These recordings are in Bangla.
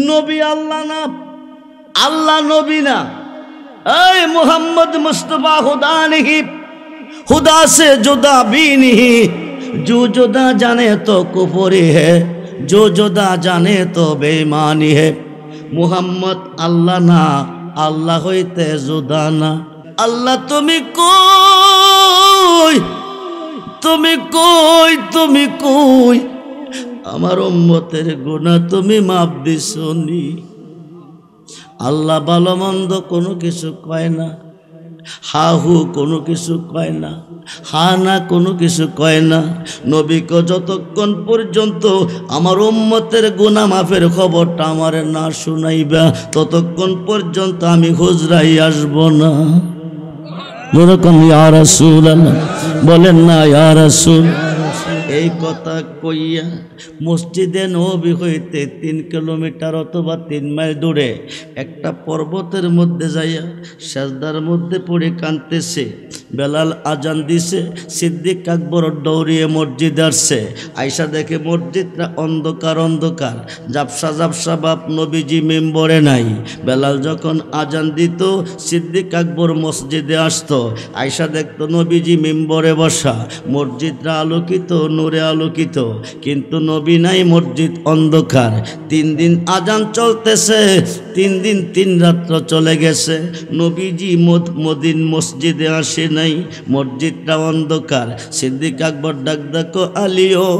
নবী আল্লাহ না, আল্লাহ নবী না। ऐ मोहम्मद मुस्तफा खुदा नहीं, खुदा से जुदा भी नहीं। जो जुदा जाने तो कुफरी है, जो जुदा जाने तो बेईमानी है। मोहम्मद अल्लाह ना, अल्लाह होइते जुदा ना। अल्लाह তুমি কই, তুমি কই, তুমি কই? আমার উম্মতের গুনাহ তুমি মাফ দিছনি। আল্লাহ ভালো মন্দ কোনো কিছু কয় না, হা হু কোনো কিছু কয় না, হা না কোনো কিছু কয় না। নবীকে যতক্ষণ পর্যন্ত আমার উম্মতের গুনাহ মাফের খবরটা আমার না শুনাইবা, ততক্ষণ পর্যন্ত আমি হুজরাই আসব না। যেরকম ইয়া রাসূলুল্লাহ বলেন না, ইয়া রাসূল। এই কথা কইয়া মসজিদে নবী হইতে 3 কিলোমিটার অথবা 3 মাইল দূরে একটা পর্বতের মধ্যে যাইয়া সাজদার মধ্যে পড়ে কাঁদতেছে। বেলাল আজান দিছে, সিদ্দিক আকবর দৌড়িয়ে মসজিদে আসছে। আয়সা দেখে মসজিদটা অন্ধকার অন্ধকার, জাপসা জাপসা বাপ, নবীজি মেম্বরে নাই। বেলাল যখন আজান দিত সিদ্দিক আকবর মসজিদে আসতো, আয়সা দেখতো নবীজি মেম্বরে বসা। মসজিদটা আলোকিত, নূরে আলোকিত, কিন্তু নবী নাই, মসজিদ অন্ধকার। 3 দিন আজান চলতেছে, 3 দিন 3 রাত্র চলে গেছে, নবীজি মসজিদে আসে নাই, মসজিদটা অন্ধকার। সিদ্দিক আকবর ডাক ডাকো, আলিও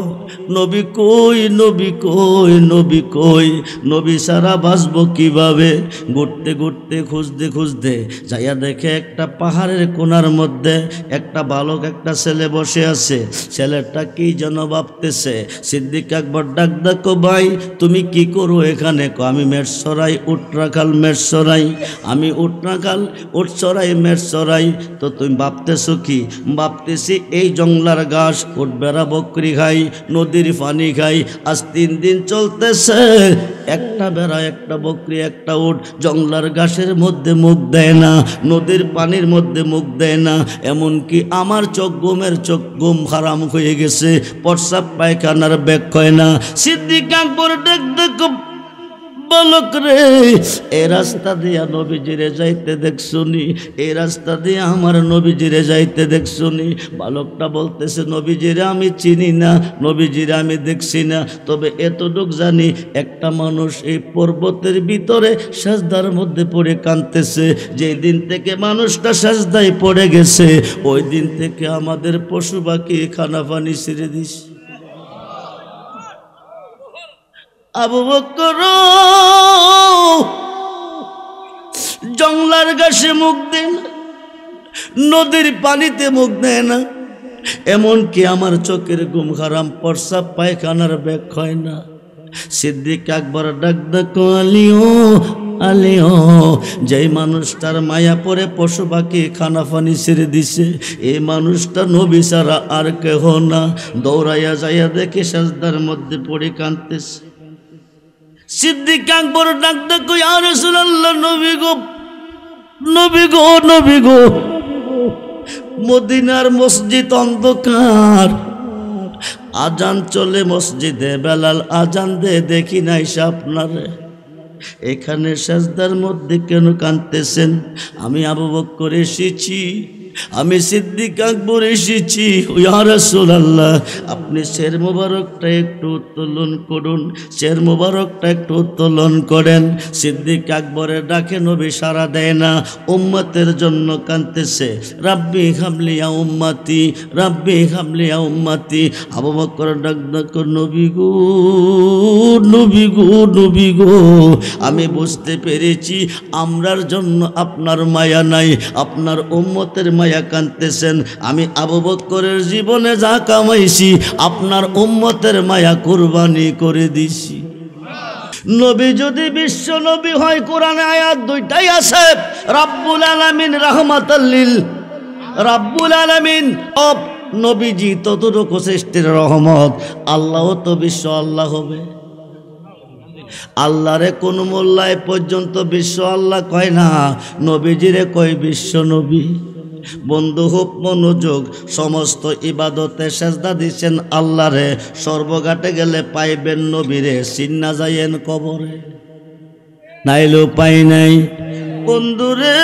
নবী কই, নবী কই, নবী কই? নবী সারা বাঁচব কিভাবে? ঘুরতে ঘুরতে খুঁজতে খুঁজতে যাইয়া দেখে একটা পাহাড়ের কোণার মধ্যে একটা বালক, একটা ছেলে বসে আছে। ছেলেটা কি যেন ভাবতেছে। সিদ্দিক আকবর ডাক ডাকো, ভাই তুমি কি করো এখানে? আমি মেট সরাই, উট রাখাল মেট সরাই, আমি উট রাখাল, উট সরাই, মেট সরাই। তো তুমি ভাবতেছো কি? ভাবতেছি এই জংলার ঘাস উট বেড়া বকরি খাই, নদীর পানি খাই। আজ 3 দিন চলতেছে, একটা বেড়া, একটা বকরি, একটা উট জংলার ঘাসের মধ্যে মুখ দেয় না, নদীর পানির মধ্যে মুখ দেয় না। এমনকি আমার চোখ, ঘুমের চোখ, ঘুম হারাম হয়ে গেছে, প্রস্রাব পায়খানার ব্যাগ হয় না। সিদ্দিক আকবর দেখ দেখো, বালক রে, এই রাস্তা দিয়া নবীজিরে যাইতে দেখছুনি? এই রাস্তা দিয়ে আমার নবীজিরে যাইতে দেখছুনি? বালকটা বলতেছে, নবীজিরে আমি চিনি না, নবীজিরে আমি দেখছি না, তবে এতটুক জানি একটা মানুষ এই পর্বতের ভিতরে সাজদার মধ্যে পড়ে কাঁদতেছে। যেই দিন থেকে মানুষটা সাজদায় পড়ে গেছে, ওই দিন থেকে আমাদের পশু পাখি খানা পানি ছেড়ে দিস। আবু বকর জংলার ঘাসে মুখ দেয় না, নদীর পানিতে মুখ দেয় না, এমনকি আমার চোখের ঘুম হারাম, প্রস্রাব পায়খানার ব্যাগ হয় না। সিদ্দিক আকবর ডাক ডাকো, আলিও আলিও। যেই মানুষটার মায়া পরে পশু পাখি খানা পানি ছেড়ে দিছে, এই মানুষটা নবী ছাড়া আর কেহ না। দৌড়াইয়া যাইয়া দেখে সাজদার মধ্যে পড়ে কাঁদতেছে। সিদ্দিক আকবর ডাক ডাকো, ইয়া রাসূলুল্লাহ, নবী গো, নবী গো, নবী গো। মদিনার মসজিদ অন্ধকার, আজান চলে মসজিদে, বেলাল আজান দে, দেখি নাই আপনারে এখানে সাজদার মধ্যে কেন কাঁদতেছেন? আমি আবু বকর এসেছি, আমি সিদ্দিক আকবর এসেছি। ইয়া রাসূলুল্লাহ, আপনি শের মোবারকটা একটু উত্তোলন করুন, শের মোবারকটা একটু উত্তোলন করেন। সিদ্দিক আকবরের ডাকে নবী সাড়া দেয় না, উম্মতের জন্য কাঁদতেছে। রাব্বি হাবলি ইয়া উম্মতি, রাব্বি হাবলি ইয়া উম্মতি। আবু বকর ডাক ডাক, নবী গো, নবী গো, নবী গো, আমি বুঝতে পেরেছি আমরার জন্য আপনার মায়া নাই, আপনার উম্মতের মায়া কাঁদতেছেন। আমি আবু বকরের জীবনে যা কামাইছি আপনার উম্মতের মায়া কুরবানি করে দিছি। নবী যদি বিশ্ব নবী হয়, কোরআনে আয়াত 2টাই আছে, রাব্বুল আলামিন রাহমাতাল লিল, রাব্বুল আলামিন অব নবীজি ততটুকু সৃষ্টির রহমত। আল্লাহ তো বিশ্ব আল্লাহ হবে। আল্লাহরে কোন মোল্লায় পর্যন্ত বিশ্ব আল্লাহ কয় না, নবীজিরে কয় বিশ্ব নবী। বন্ধু হোক মনোযোগ, সমস্ত ইবাদতে সেজদা দিচ্ছেন আল্লাহরে, সর্বঘাটে গেলে পাইবেন নবীরে, চিন্না যাইয়েন কবরে। নাইলে উপায় নাই। বন্ধুরে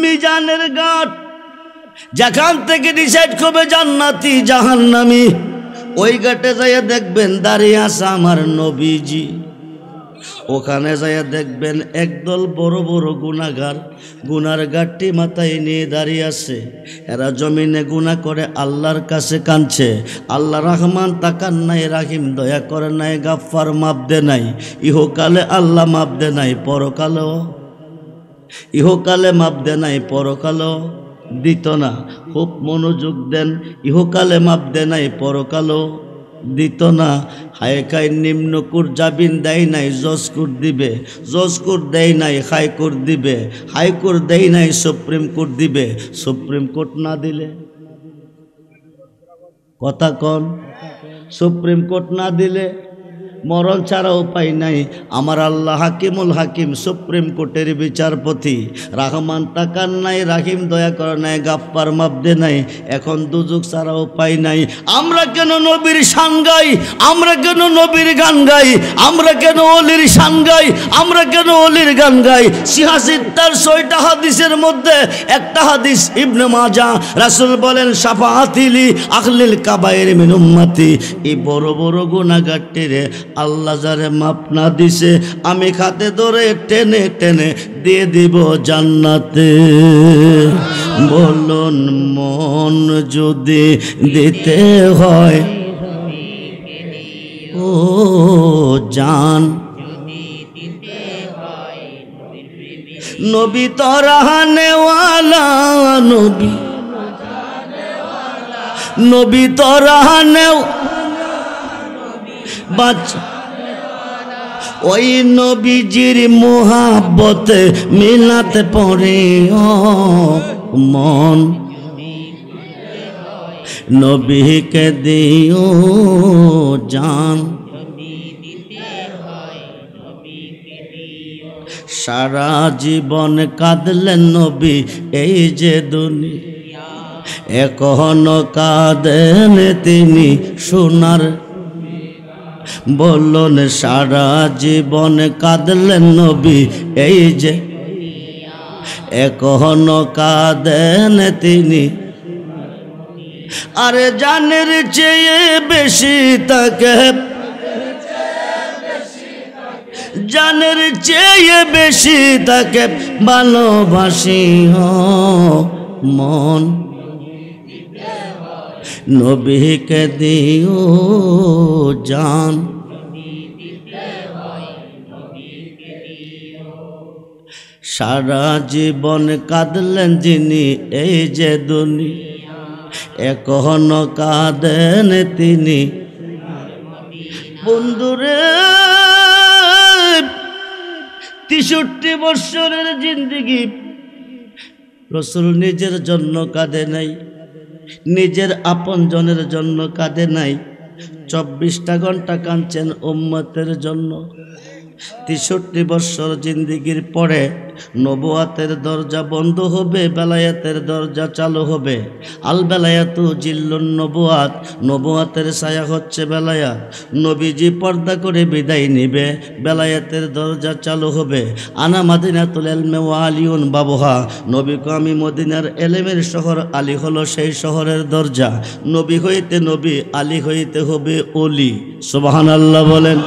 মিজানের ঘাট যেখান থেকে ডিসাইড করবে জান্নাতি জাহান্নামী, ওই ঘাটে যাইয়া দেখবেন দাঁড়িয়ে আছে আমার নবীজি। ওখানে যাইয়া দেখবেন একদল বড় বড় গুনাহগার গুনার গাঠটি মাথায় নিয়ে দাঁড়িয়ে আছে। এরা জমিনে গুনাহ করে আল্লাহর কাছে কাঁদছে, আল্লাহ রহমান তাকান নাই, রাহিম দয়া করে নাই, গাফফার মাপ দে নাই। ইহকালে আল্লাহ মাপ দে নাই, পরকালেও ইহকালে মাপ দে নাই, পরকালেও দিত না। খুব মনোযোগ দেন, ইহকালে মাপ দে নাই, পরকালেও দিত না। হায়কাই নিম্নকুর জামিন দেয় নাই, জজকুর দিবে, জজকুর দেয় নাই, হাইকোর্ট দিবে, হাইকোর্ট দেয় নাই, সুপ্রিম কোর্ট দিবে। সুপ্রিম কোর্ট না দিলে কথা কন, সুপ্রিম কোর্ট না দিলে মরণ ছাড়া উপায় নাই। আমার আল্লাহ হাকিমুল হাকিম, সুপ্রিম কোর্টের বিচারপতি, রহমান তাকান নাই, রাহিম দয়া করে নাই, গাফফার মাপ দে নাই। এখন দুজক ছাড়া উপায় নাই। আমরা কেন নবীর শান গাই, আমরা কেন নবীর গান গাই, আমরা কেন অলির শান গাই, আমরা কেন অলির গান গাই? সিহাসিত্তার 6টা হাদিসের মধ্যে একটা হাদিস ইবনে মাজাহ, রাসূল বলেন শাফাআতিলি আহলিল কাবায়ের মিন উম্মতি। এই বড় বড় গুনাহগারটিরে আল্লাহ যারে মাপ না দিছে আমি খাতে ধরে টেনে টেনে দিয়ে দিব জান্নাতে। বলুন মন যদি দিতে হয় ও জান, নবী তো রাহনেওয়ালা, নবী নবী তো রাহনে বাচ্চা, ওই নবীজির মোহাব্বতে মিলাতে পড়ে ও মন, নবীকে দিও জান। সারা জীবন কাঁদলেন নবী এই যে দুনিয়া, এখনো কাঁদেন তিনি সোনার। বলুন সারা জীবন কাঁদলেন নবী এই যে, এখনো কাঁদেন তিনি। আরে জানের চেয়ে বেশি তাকে, জানের চেয়ে বেশি তাকে ভালোবাসি মন, নবীকে দিও জান। সারা জীবন কাঁদলেন যিনি এই যে দুনিয়া, এখনো কাঁদেন তিনি। বন্ধুরে 63 বৎসরের জিন্দেগি রাসূল নিজের জন্য কাঁদে নাই, নিজের আপনজনের জন্য কাঁদে নাই। 24টা ঘন্টা কাঁদছেন উম্মতের জন্য। 63 বৎসর জিন্দেগির পরে নবুয়াতের দরজা বন্ধ হবে, বেলায়েতের দরজা চালু হবে। আল বেলায়াতু জিল্লুন নবুয়াত, নবুয়াতের ছায়া হচ্ছে বেলায়াত। নবীজি পর্দা করে বিদায় নিবে, বেলায়েতের দরজা চালু হবে। আনা মাদিনাতুল ইলমি ওয়া আলিউন বাবুহা, নবীকে আমি মদিনার এলেমের শহর, আলী হলো সেই শহরের দরজা। নবী হইতে নবী, আলী হইতে হবে অলি। সুবহানাল্লাহ বলেন।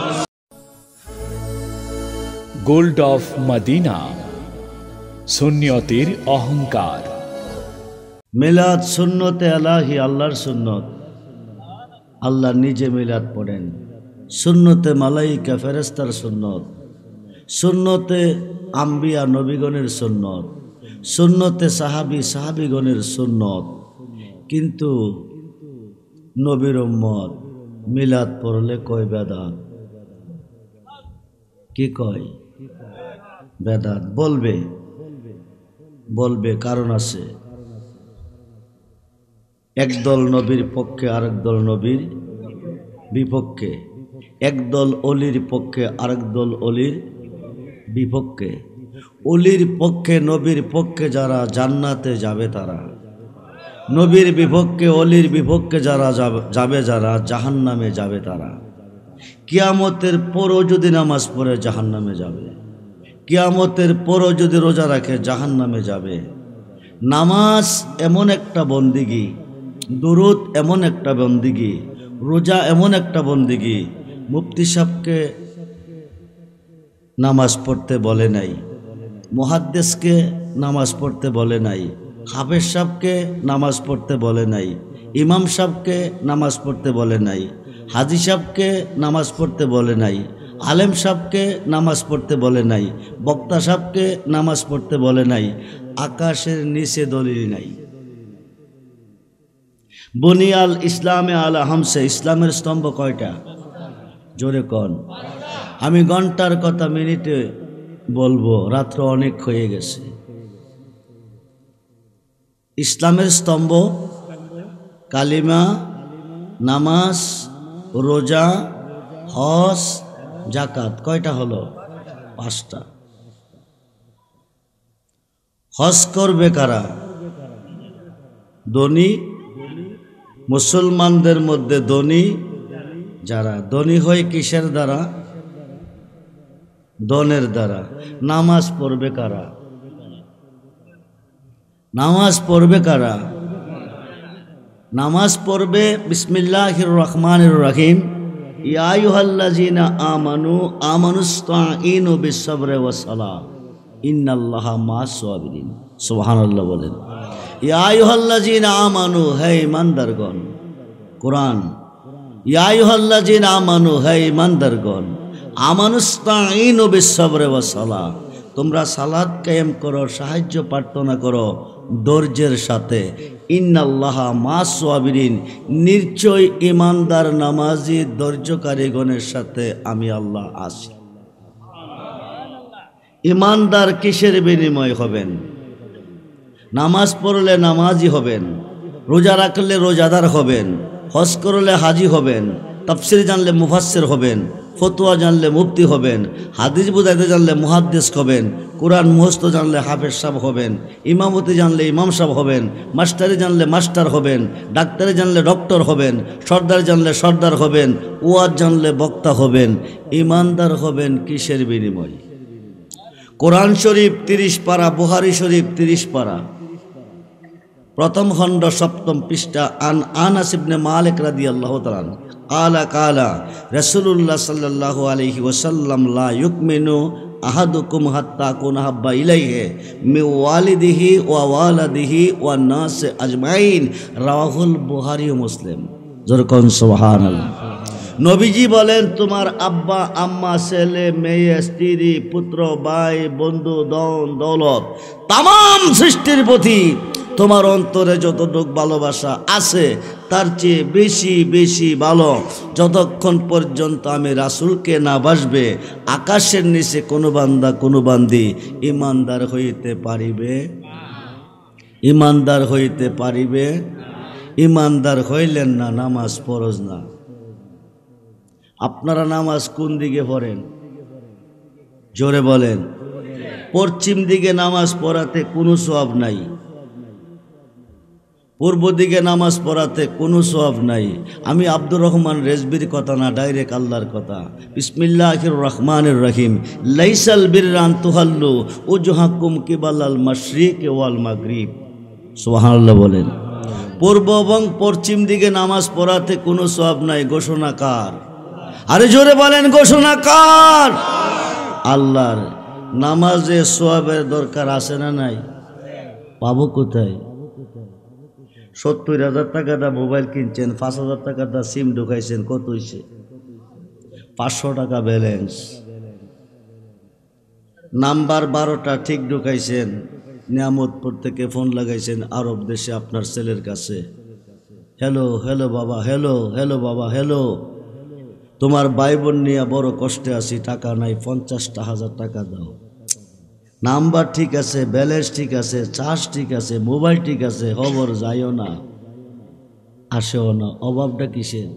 গোল্ড অফ মদিনা, সুন্নিয়তের অহংকার। মিলাদ সুন্নতে এলাহি, আল্লাহর সুন্নত। আল্লাহ নিজে মিলাদ পড়েন। সুন্নতে মালাইকা ফেরেস্তার সুন্নত, সুন্নতে আম্বিয়া নবীগণের সুন্নত, সুন্নতে সাহাবিগণের সুন্নত। কিন্তু নবীর উম্মত মিলাদ পড়লে কয় বেদাত। কি কয়? বেদাত। বলবে বলবে, কারণ আছে। একদল নবীর পক্ষে, আরেক দল নবীর বিপক্ষে। একদল অলির পক্ষে, আরেক দল অলির বিপক্ষে। অলির পক্ষে, নবীর পক্ষে যারা জান্নাতে যাবে তারা, নবীর বিপক্ষে অলির বিপক্ষে যারা যাবে, যারা জাহান্নামে যাবে তারা। কিয়ামতের পরও যদি নামাজ পড়ে জাহান্নামে যাবে, কিয়ামতের পরও যদি রোজা রাখে জাহান্নামে যাবে। নামাজ এমন একটা বন্দিগি, দুরূদ এমন একটা বন্দিগি, রোজা এমন একটা বন্দিগি, মুফতি সাহেবকে নামাজ পড়তে বলে নাই, মুহাদ্দিসকে নামাজ পড়তে বলে নাই, হাফেজ সাহেবকে নামাজ পড়তে বলে নাই, ইমাম সাহেবকে নামাজ পড়তে বলে নাই, হাজি সাহেবকে নামাজ পড়তে বলে নাই, আলেম সাহেবকে নামাজ পড়তে বলে নাই, বক্তা সাহেবকে নামাজ পড়তে বলে নাই। আকাশের নিচে দলিল নাই। বুনিয়াল ইসলামে আলা হামসে, ইসলামের স্তম্ভ কয়টা? জোরে কন। আমি ঘন্টার কথা মিনিটে বলবো, রাত্র অনেক হয়ে গেছে। ইসলামের স্তম্ভ কালিমা, নামাজ, রোজা, হজ, জাকাত। কয়টা হলো? 5টা। হজ করবে কারা? ধনী। মুসলমানদের মধ্যে ধনী যারা, ধনী হয় কিসের দ্বারা? ধনের দ্বারা। নামাজ পড়বে কারা? নামাজ পড়বে কারা? নামাজ পড়বে বিসমিল্লাহির রহমানির রহিম, ইয়া আইয়ুহাল্লাযীনা আমানু আমানুস্তাঈনু বিসসবরি ওয়াস সালাহ ইন্নাল্লাহা মা'আস সাবিরিন। সুবহানাল্লাহ বলেন। ইয়া আইয়ুহাল্লাযীনা আমানু, হে ঈমানদারগণ। কোরআন, ইয়া আইয়ুহাল্লাযীনা আমানু, হে ঈমানদারগণ, আমানুস্তাঈনু বিসসবরি ওয়াস সালাহ, তোমরা সালাত কায়েম করো, সাহায্য প্রার্থনা করো ধৈর্যের সাথে। ইন্নাল্লাহা মা'আস সাবিরিন, নিশ্চয় ঈমানদার নামাজি ধৈর্যকারীগণের সাথে আমি আল্লাহ আছি। ঈমানদার কিসের বিনিময় হবেন? নামাজ পড়লে নামাজি হবেন, রোজা রাখলে রোজাদার হবেন, হজ করলে হাজি হবেন, তাফসীর জানলে মুফাসসির হবেন, ফতোয়া জানলে মুফতি হবেন, হাদিস বুঝাইতে জানলে মুহাদ্দিস হবেন, কোরআন মুখস্থ জানলে হাফেজ সাহেব হবেন, ইমামতি জানলে ইমাম সাহেব হবেন, মাস্টারি জানলে মাস্টার হবেন, ডাক্তারি জানলে ডক্টর হবেন, সর্দার জানলে সর্দার হবেন, ওয়াজ জানলে বক্তা হবেন। ঈমানদার হবেন কিসের বিনিময়? কোরআন শরীফ 30 পারা, বুখারী শরীফ 30 পারা, প্রথম খণ্ড 7ম পৃষ্ঠা। আনাস ইবনে মালিক রাদিয়াল্লাহু তাআলা কালা রাসূলুল্লাহ সাল্লাল্লাহু আলাইহি ওয়াসাল্লাম লা ইউমিনু আহাদুকুম হাত্তা কুনা হাব্বা ইলাইহি মিন ওয়ালিদিহি ওয়া ওয়ালাদিহি ওয়ান নাস আজমাইন, রাওয়াহুল বুখারী ও মুসলিম। যরকন সুবহানাল্লাহ। নবীজি বলেন, তোমার আব্বা আম্মা, ছেলে মেয়ে, স্ত্রী, পুত্র, ভাই, বন্ধু, ধন দৌলত, তাম সৃষ্টির প্রতি তোমার অন্তরে যতটুক ভালোবাসা আছে তার চেয়ে বেশি বেশি ভালো যতক্ষণ পর্যন্ত আমি রাসূলকে না বাসবে, আকাশের নিচে কোনো বান্দা কোনো বান্দি ঈমানদার হইতে পারিবে, ঈমানদার হইতে পারিবে। ঈমানদার হইলেন না, নামাজ ফরজ না। আপনারা নামাজ কোন দিকে পড়েন? জোরে বলেন। পশ্চিম দিকে নামাজ পড়াতে কোনো সওয়াব নাই, পূর্ব দিকে নামাজ পড়াতে কোনো সওয়াব নাই। আমি আব্দুর রহমান রেজবির কথা না, ডাইরেক্ট আল্লাহর কথা। বিসমিল্লাহির রহমানির রহিম, লাইসাল বিররা আন তুহাল্লু উজহাকুম কিবালাল মাশরিক ওয়াল মাগরিব। সুবহানাল্লাহ বলেন। পূর্ব এবং পশ্চিম দিকে নামাজ পড়াতে কোনো সওয়াব নাই। ঘোষণা কার? আরে জোরে বলেন, ঘোষণা কার? আল্লাহর। নামাজে সওয়াবের দরকার আছে না নাই? পাবো কোথায়? 70,000 টাকাটা মোবাইল কিনছেন, 5,000 টাকাটা সিম ঢুকাইছেন, কত হয়েছে? 500 টাকা ব্যালেন্স। নাম্বার 12টা ঠিক ঢুকাইছেন, নিয়ামতপুর থেকে ফোন লাগাইছেন আরব দেশে আপনার ছেলের কাছে। হ্যালো হ্যালো বাবা, হ্যালো হ্যালো বাবা, হ্যালো, তোমার ভাই বোন নিয়ে বড় কষ্টে আছি, টাকা নাই, 50,000 টাকা দাও। নাম্বার ঠিক আছে, ব্যালেন্স ঠিক আছে, চার্জ ঠিক আছে, মোবাইল ঠিক আছে, খবর যাইও না, আসেও না। অভাবটা কিসের?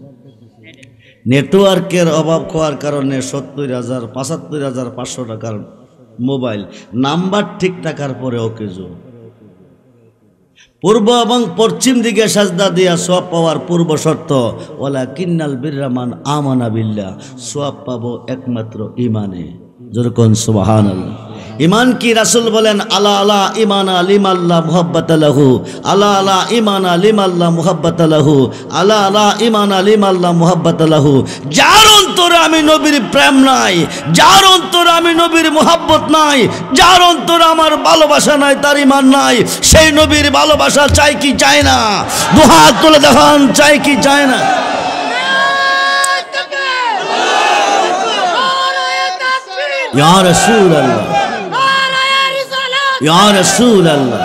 নেটওয়ার্কের অভাব হওয়ার কারণে 70,000 75,500 টাকার মোবাইল, নাম্বার ঠিক থাকার পরে অকেজো। পূর্ব এবং পশ্চিম দিকে সাজদা দিয়া সওয়াব পাওয়ার পূর্ব শর্ত ওয়ালাকিন্নাল বিররা মান আমানা বিল্লাহ, সওয়াব পাবো একমাত্র ঈমানে। যেরকম সুবহানাল্লাহ। ঈমান কি? রাসূল বলেন আলা আলা ঈমানা লিমাল্লাহ মুহাব্বাতা লাহু, আলা আলা ঈমানা লিমাল্লাহ মুহাব্বাতা লাহু, আলা আলা ঈমানা লিমাল্লাহ মুহাব্বাতা লাহু। যার অন্তরে আমি নবীর প্রেম নাই, যার অন্তরে আমি নবীর মুহাব্বত নাই, যার অন্তরে আমার ভালোবাসা নাই, তার ঈমান নাই। সেই নবীর ভালোবাসা চাই কি চায় না? দুহাত তুলে দেখান, চাই কি চায় না? ইয়া রাসূলুল্লাহ, ইয়া রাসূলুল্লাহ,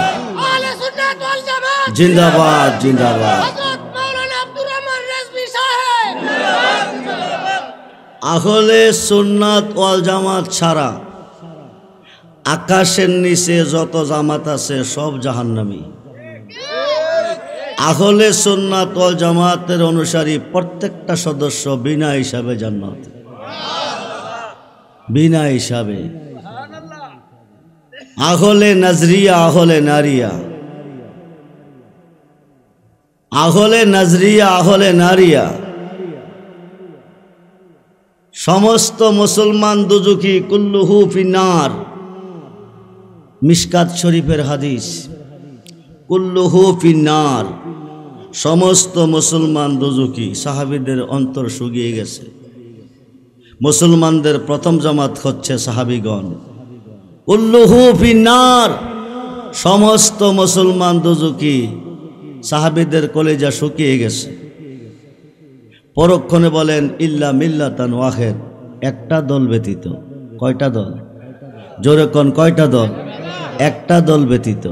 জিন্দাবাদ জিন্দাবাদ। আহলে সুন্নাত ওয়াল জামাত ছাড়া আকাশের নিচে যত জামাত আছে সব জাহান্নামী। আহলে সুন্নাত ওয়াল জামাতের অনুসারী প্রত্যেকটা সদস্য বিনা হিসাবে জান্নাত, বিনা হিসাবে। আহলে নাজরিয়া, আহলে নারিয়া, আহলে নাজরিয়া, আহলে নারিয়া সমস্ত মুসলমান দুজুকি, কুল্লুহু ফিন্নার। মিশকাত শরীফের হাদিস, কুল্লুহু ফিন্নার, সমস্ত মুসলমান দুজুকি। সাহাবীদের অন্তর শুকিয়ে গেছে। মুসলমানদের প্রথম জামাত হচ্ছে সাহাবীগণ। কুল্লুহু ফিন্নার, সমস্ত মুসলমান দুজুকি। সাহাবীদের কলেজা শুকিয়ে গেছে। পরক্ষণে বলেন ইল্লা মিল্লাতান ওয়াহিদ, একটা দল ব্যতীত। কয়টা দল? জোরে কোন কয়টা দল? একটা দল ব্যতীত।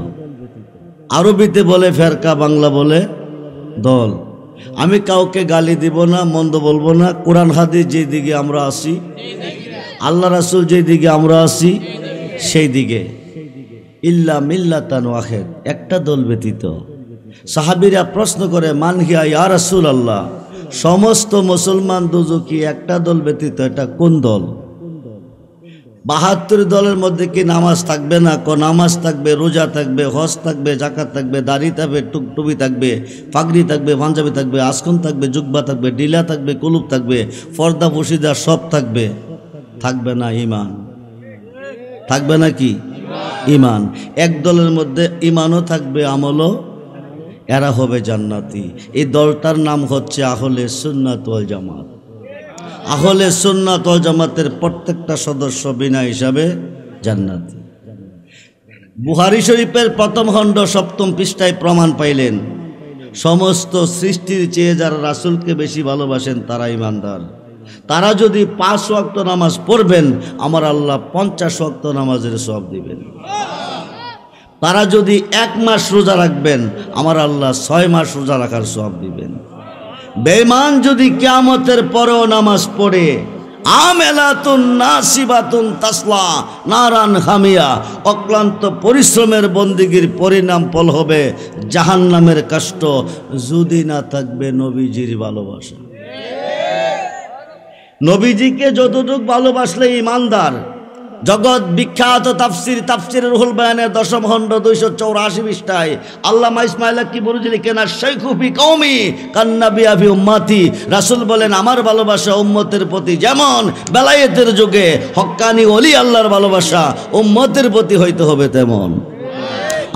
আরবিতে বলে ফেরকা, বাংলা বলে দল। আমি কাউকে গালি দিব না, মন্দ বলবো না। কোরআন হাদিস যেই দিকে আমরা আসি, আল্লাহ রাসূল যেই দিকে আমরা আসি সেই দিকে। ইল্লা মিল্লাতান ওয়াহিদ, একটা দল ব্যতীত। সাহাবীরা প্রশ্ন করে মান হিয়া ইয়া রাসূলুল্লাহ, সমস্ত মুসলমান দুজকি একটা দল ব্যতীত, এটা কোন দল? ৭২ দলের মধ্যে কি নামাজ থাকবে না? নামাজ থাকবে, রোজা থাকবে, হজ থাকবে, যাকাত থাকবে, দাড়ি থাকবে, টুকটুবি থাকবে, পাগড়ি থাকবে, পাঞ্জাবি থাকবে, আসকন থাকবে, জুব্বা থাকবে, ডিলা থাকবে, কুলুপ থাকবে, পর্দা পুশিদা সব থাকবে। থাকবে না ঈমান? থাকবে না কি ঈমান? এক দলের মধ্যে ঈমানও থাকবে, আমলও। এরা হবে জান্নাতি। এই দলটার নাম হচ্ছে আহলে সুন্নাত ওয়াল জামাত। আহলে সুন্নাত ওয়াল জামাতের প্রত্যেকটা সদস্য বিনা হিসাবে জান্নাতি। বুখারী শরীফের প্রথম খণ্ড ৭ম পৃষ্ঠায় প্রমাণ পাইলেন, সমস্ত সৃষ্টির চেয়ে যারা রাসূলকে বেশি ভালোবাসেন তারা ঈমানদার। তারা যদি ৫ ওয়াক্ত নামাজ পড়বেন, আমার আল্লাহ ৫০ ওয়াক্ত নামাজের সওয়াব দিবেন। তারা যদি ১ মাস রোজা রাখবেন, আমার আল্লাহ ৬ মাস রোজা রাখার সওয়াব দিবেন। বেঈমান যদি কিয়ামতের পরেও নামাজ পড়ে, আমেলাতুন নাসিবাতুন তাসলা নারান হামিয়া, অক্লান্ত পরিশ্রমের বন্দিগির পরিণাম ফল হবে জাহান্নামের কষ্ট, যদি না থাকবে নবীজির ভালোবাসা। নবীজিকে যতটুকু ভালোবাসলে ঈমানদার। জগৎ বিখ্যাত তাফসির রুহুল বায়ানের ১০ম খণ্ড ২৮৪ পৃষ্ঠায় আল্লামা ইসমাঈল কি বুরুজি লিখেন, শাইখু ফি কওমি কান্নাবিয়া ফি উম্মতি। রাসূল বলেন আমার ভালোবাসা উম্মতের প্রতি যেমন বেলায়েতের যুগে হক্কানি ওলি আল্লাহর ভালোবাসা উম্মতের প্রতি হইতে হবে তেমন।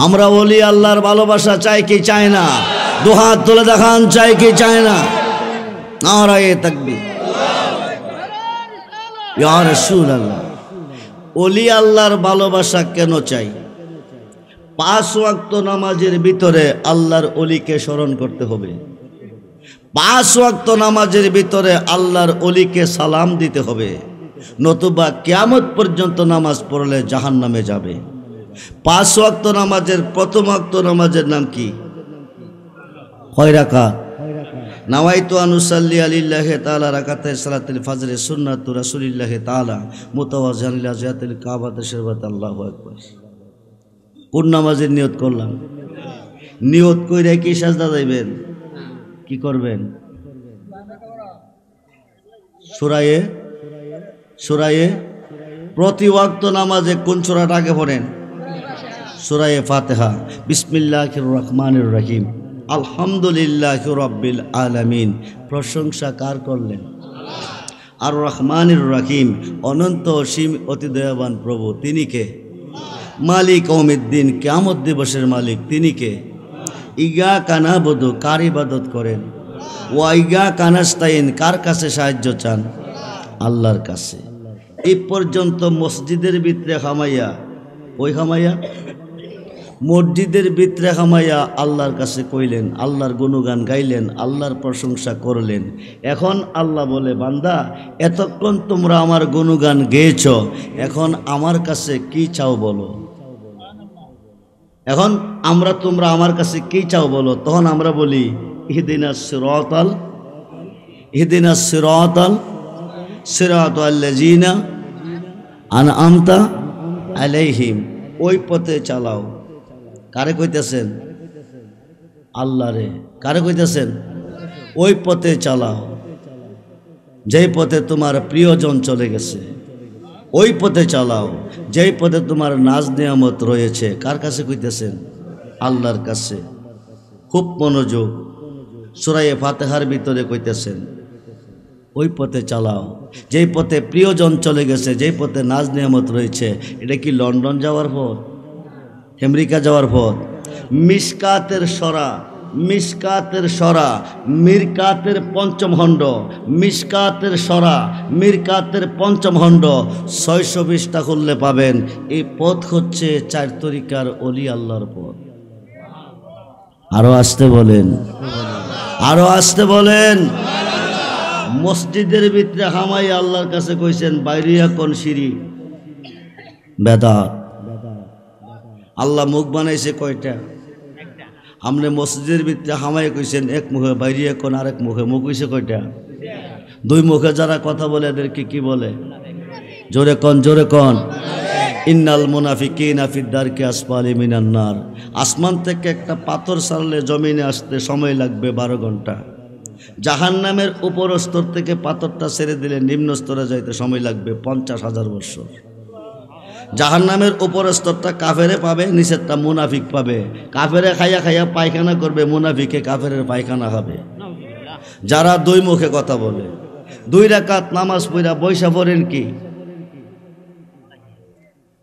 আমরা ওলি আল্লাহর ভালোবাসা চাই কি চাই না? দুহাত তুলে দেখান, চাই কি চাই না? নারায়ে তাকবীর, ইয়া রাসূলুল্লাহ। ওলি আল্লাহর ভালোবাসা কেন চাই? ৫ ওয়াক্ত নামাজের ভিতরে আল্লাহর ওলিকে স্মরণ করতে হবে। ৫ ওয়াক্ত নামাজের ভিতরে আল্লাহর ওলিকে সালাম দিতে হবে, নতুবা কিয়ামত পর্যন্ত নামাজ পড়লে জাহান্নামে যাবে। ৫ ওয়াক্ত নামাজের প্রথম ওয়াক্ত নামাজের নাম কি? কয় রাকাত? নাওয়াইতু আনুসাল্লি আলিল্লাহি তাআলা রাকাতাই সালাতুল ফজর সুন্নাতু রাসূলিল্লাহি তাআলা মুতাওয়াজ্জিহান ইলা জিহাতিল কাবাতি শরীফাত। আল্লাহু আকবার। কোন নামাজের নিয়ত করলাম? নিয়ত কইরা কি সাজদা যাইবেন? কি করবেন? সূরায়ে প্রতি ওয়াক্ত নামাজে কোন সূরাটা আগে পড়েন? সূরা ফাতিহা। বিসমিল্লাহির রহমানির রহিম, আলহামদুলিল্লাহি রাব্বিল আলামিন। প্রশংসা কার করলেন? আর রহমানির রহিম, অনন্ত অসীম অতি দয়াবান প্রভু, তিনি কে? মালিক ইয়াউমিদ্দিন, কিয়ামত দিবসের মালিক তিনি কে? ইয়াকা না'বুদু, কার ইবাদত করেন? ওয়া ইয়াকা নাস্তাইন, কার কাছে সাহায্য চান? আল্লাহর কাছে। এই পর্যন্ত মসজিদের ভিতরে খামাইয়া, ওই খামাইয়া মসজিদের ভিতরে খামাইয়া আল্লাহর কাছে কইলেন, আল্লাহর গুণগান গাইলেন, আল্লাহর প্রশংসা করলেন। এখন আল্লাহ বলে, বান্দা এতক্ষণ তোমরা আমার গুণগান গেয়েছ, এখন আমার কাছে কি চাও বলো। এখন তোমরা আমার কাছে কি চাও বলো। তখন আমরা বলি, ইহদিনাস সিরাতাল্লাযীনা আনআমতা আলাইহিম, ওই পথে চালাও। কারে কইতেছেন? আল্লাহরে। কারে কইতেছেন? ওই পথে চালাও যেই পথে তোমার প্রিয়জন চলে গেছে, ওই পথে চালাও যেই পথে তোমার নাজ নিয়ামত রয়েছে। কার কাছে কইতেছেন? আল্লাহর কাছে। খুব মনোযোগ, সূরা ফাতিহার ভিতরে কইতেছেন ওই পথে চালাও যেই পথে প্রিয়জন চলে গেছে, যেই পথে নাজ নিয়ামত রয়েছে। এটা কি লন্ডন যাওয়ার পথ? আমেরিকা যাওয়ার পথ? মিশকাতের সরা মিরকাতের পঞ্চম খণ্ড, মিশকাতের সরা মিরকাতের পঞ্চম খণ্ড 620টা খুললে পাবেন। এই পথ হচ্ছে 4 তরিকার অলি আল্লাহর পথ। আরো আসতে বলেন, আরো আসতে বলেন। মসজিদের ভিতরে হামাই আল্লাহর কাছে কইছেন, বাইরিয়া কোন শিরি বেদাত। আল্লাহ মুখ বানাইছে কয়টা? আমনে মসজিদের ভিতরে হামাই কইছেন এক মুখে, বাইরিয়া কোন আরেক মুখে। মুখ হইছে কয়টা? 2 মুখে যারা কথা বলে এদেরকে কি বলে? জোরে কোন, জোরে কোন। ইন্নাল মুনাফিকিনা ফিদ দারকি আসফালি মিনান নার। আসমান থেকে একটা পাথর ছাড়লে জমিনে আসতে সময় লাগবে 12 ঘন্টা। জাহান্নামের উপর স্তর থেকে পাথরটা ছেড়ে দিলে নিম্ন স্তরে যাইতে সময় লাগবে 50,000 বছর। জাহান্নামের উপর স্তরটা কাফেরে পাবে, নিচেরটা মুনাফিক পাবে। কাফেরে খাইয়া খাইয়া পায়খানা করবে, মুনাফিকে কাফেরের পায়খানা খাবে। যারা 2 মুখে কথা বলে, 2 রাকাত নামাজ পড়া বৈশা পড়েন কি?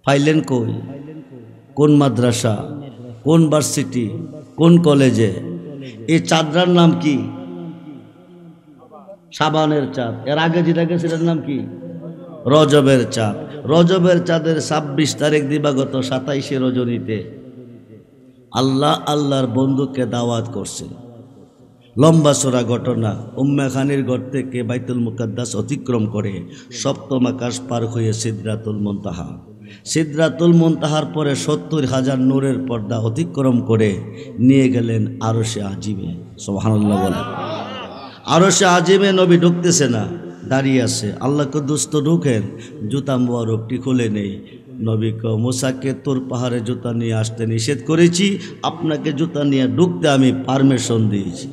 পাইলেন কই? কোন মাদ্রাসা, কোন ভার্সিটি, কোন কলেজে? এই চাঁদরার নাম কি? শাবানের চাঁদ। এর আগে যেটা গেছিলেন নাম কি? রজবের চাঁদ। রজবের চাঁদের 26 তারিখ দিবাগত 27শে রজনীতে আল্লাহ আল্লাহর বন্ধুকে দাওয়াত করছে। লম্বা চড়া ঘটনা। উম্মে খানির ঘর থেকে বাইতুল মুকাদ্দাস অতিক্রম করে 7ম আকাশ পার হয়ে সিদরাতুল মুনতাহা। সিদরাতুল মুনতাহার পরে 70,000 নূরের পর্দা অতিক্রম করে নিয়ে গেলেন আরশে আজিমে। সুবহানাল্লাহ বলেন। আরশে আজিমে নবী ঢুকতেছে না, দাঁড়িয়ে আছে। আল্লাহকে দুস্থ ঢুকেন, জুতা মোবারকটি খুলে নেই। নবী কয়, মুসাকে তোর পাহাড়ে জুতা নিয়ে আসতে নিষেধ করেছি, আপনাকে জুতা নিয়ে ঢুকতে আমি পারমিশন দিয়েছি।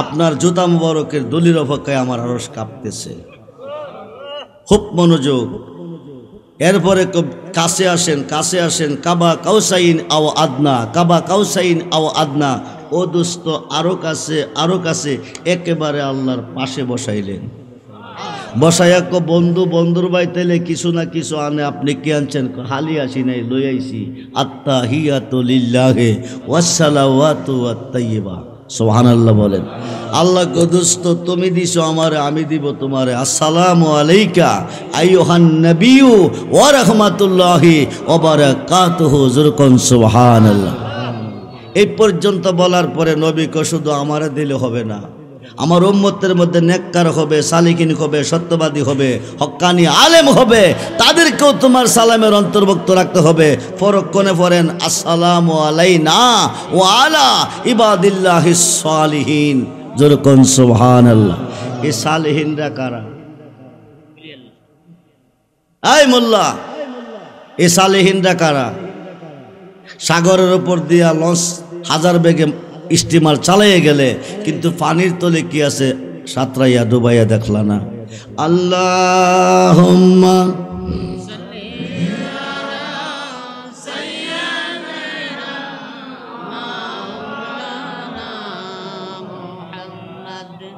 আপনার জুতা মোবারকের দলিল অপেক্ষায় আমার আরশ কাঁপতেছে। খুব মনোযোগ। এরপরে কাছে আসেন। কাবা কাউসাইন আও আদনা, কাবা কাউসাইন আও আদনা। ও দোস্ত, আরো কাছে, একেবারে আল্লাহর পাশে বসাইলেন। বসাইয়া বন্ধু, বন্ধুর বাইতেলে কিছু না কিছু আনে। আপনি কি আনছেন? হালি আসি নাই, লই আইছি। আত্তাহিয়াতু লিল্লাহি ওয়াসসালাওয়াতু ওয়াত-তাইয়্যিবা। সুবহানাল্লাহ বলেন। আল্লাহ দোস্ত, তুমি দিছো আমারে, আমি দিব তোমারে। আসসালামু আলাইকা আইয়ুহান নবিয়্যু ওয়া রাহমাতুল্লাহি ওয়া বারাকাতুহু। যুরকুন সুবহানাল্লাহ। এই পর্যন্ত বলার পরে নবীকে শুধু আমারে দিলে হবে না, আমার উম্মতের মধ্যে নেককার হবে, সালিকিন হবে, সত্যবাদী হবে, হক্কানি আলেম হবে, তাদেরকেও তোমার সালামের অন্তর্ভুক্ত রাখতে হবে। পরক্ষণে পড়েন আসসালামু আলাইনা ওয়া আলা ইবাদিল্লাহিস সালিহিন। যুরকুন সুবহানাল্লাহ। এই সালিহিনরা কারা? এই মোল্লা, এই সালিহিনরা কারা? সাগরের উপর দিয়া লঞ্চ 1000 বেগে স্টিমার চালাইয়ে গেলে কিন্তু পানির তলে কি আছে? সাঁতরাইয়া ডুবাইয়া দেখলা না? আল্লাহুম্মা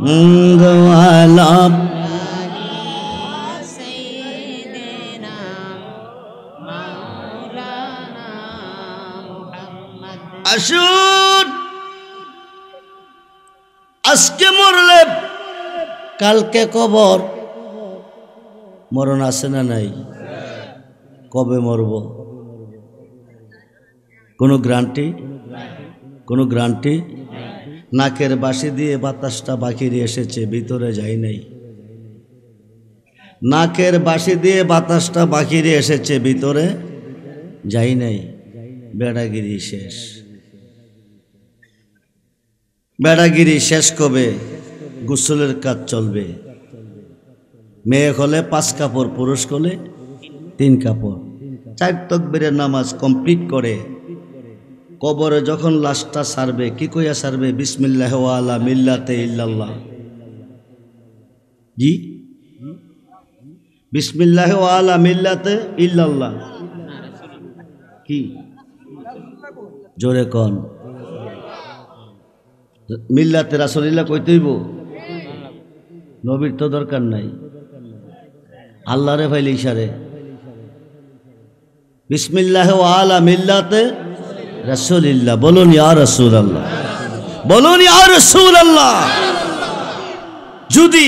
ওয়ালা আসুন আজকে মরলে কালকে কবর, মরণ আছে না নাই? কবে মরব কোনো গ্যারান্টি? কোনো গ্যারান্টি? নাকের বাঁশি দিয়ে বাতাসটা বাকিরে এসেছে, ভিতরে যায় নাই। নাকের বাঁশি দিয়ে বাতাসটা বাকিরে এসেছে, ভিতরে যাই নাই। বেড়াগিরি শেষ। বেড়াগিরি শেষ কবে? গোসলের কাজ চলবে। মেয়ে হলে 5 কাপড়, পুরুষ হলে 3 কাপড়। 4 তাকবীরের নামাজ কমপ্লিট করে কবরে যখন লাশটা সারবে, কি কইয়া সারবে? বিসমিল্লাহ ওয়া আলা মিল্লাতে ইল্লাল্লাহ। জি, বিসমিল্লাহ ওয়া আলা মিল্লাতে ইল্লাল্লাহ। কি জোরে কোন? মিল্লাতে রাসূলুল্লাহ কইতে হইব? নবীর তো দরকার নাই, আল্লাহরে ফাইলে ইশারে। বিসমিল্লাহ ওয়া আলা মিল্লাতে রাসূলুল্লাহ। বলুন ইয়া রাসূলুল্লাহ, বলুন ইয়া রাসূলুল্লাহ। যদি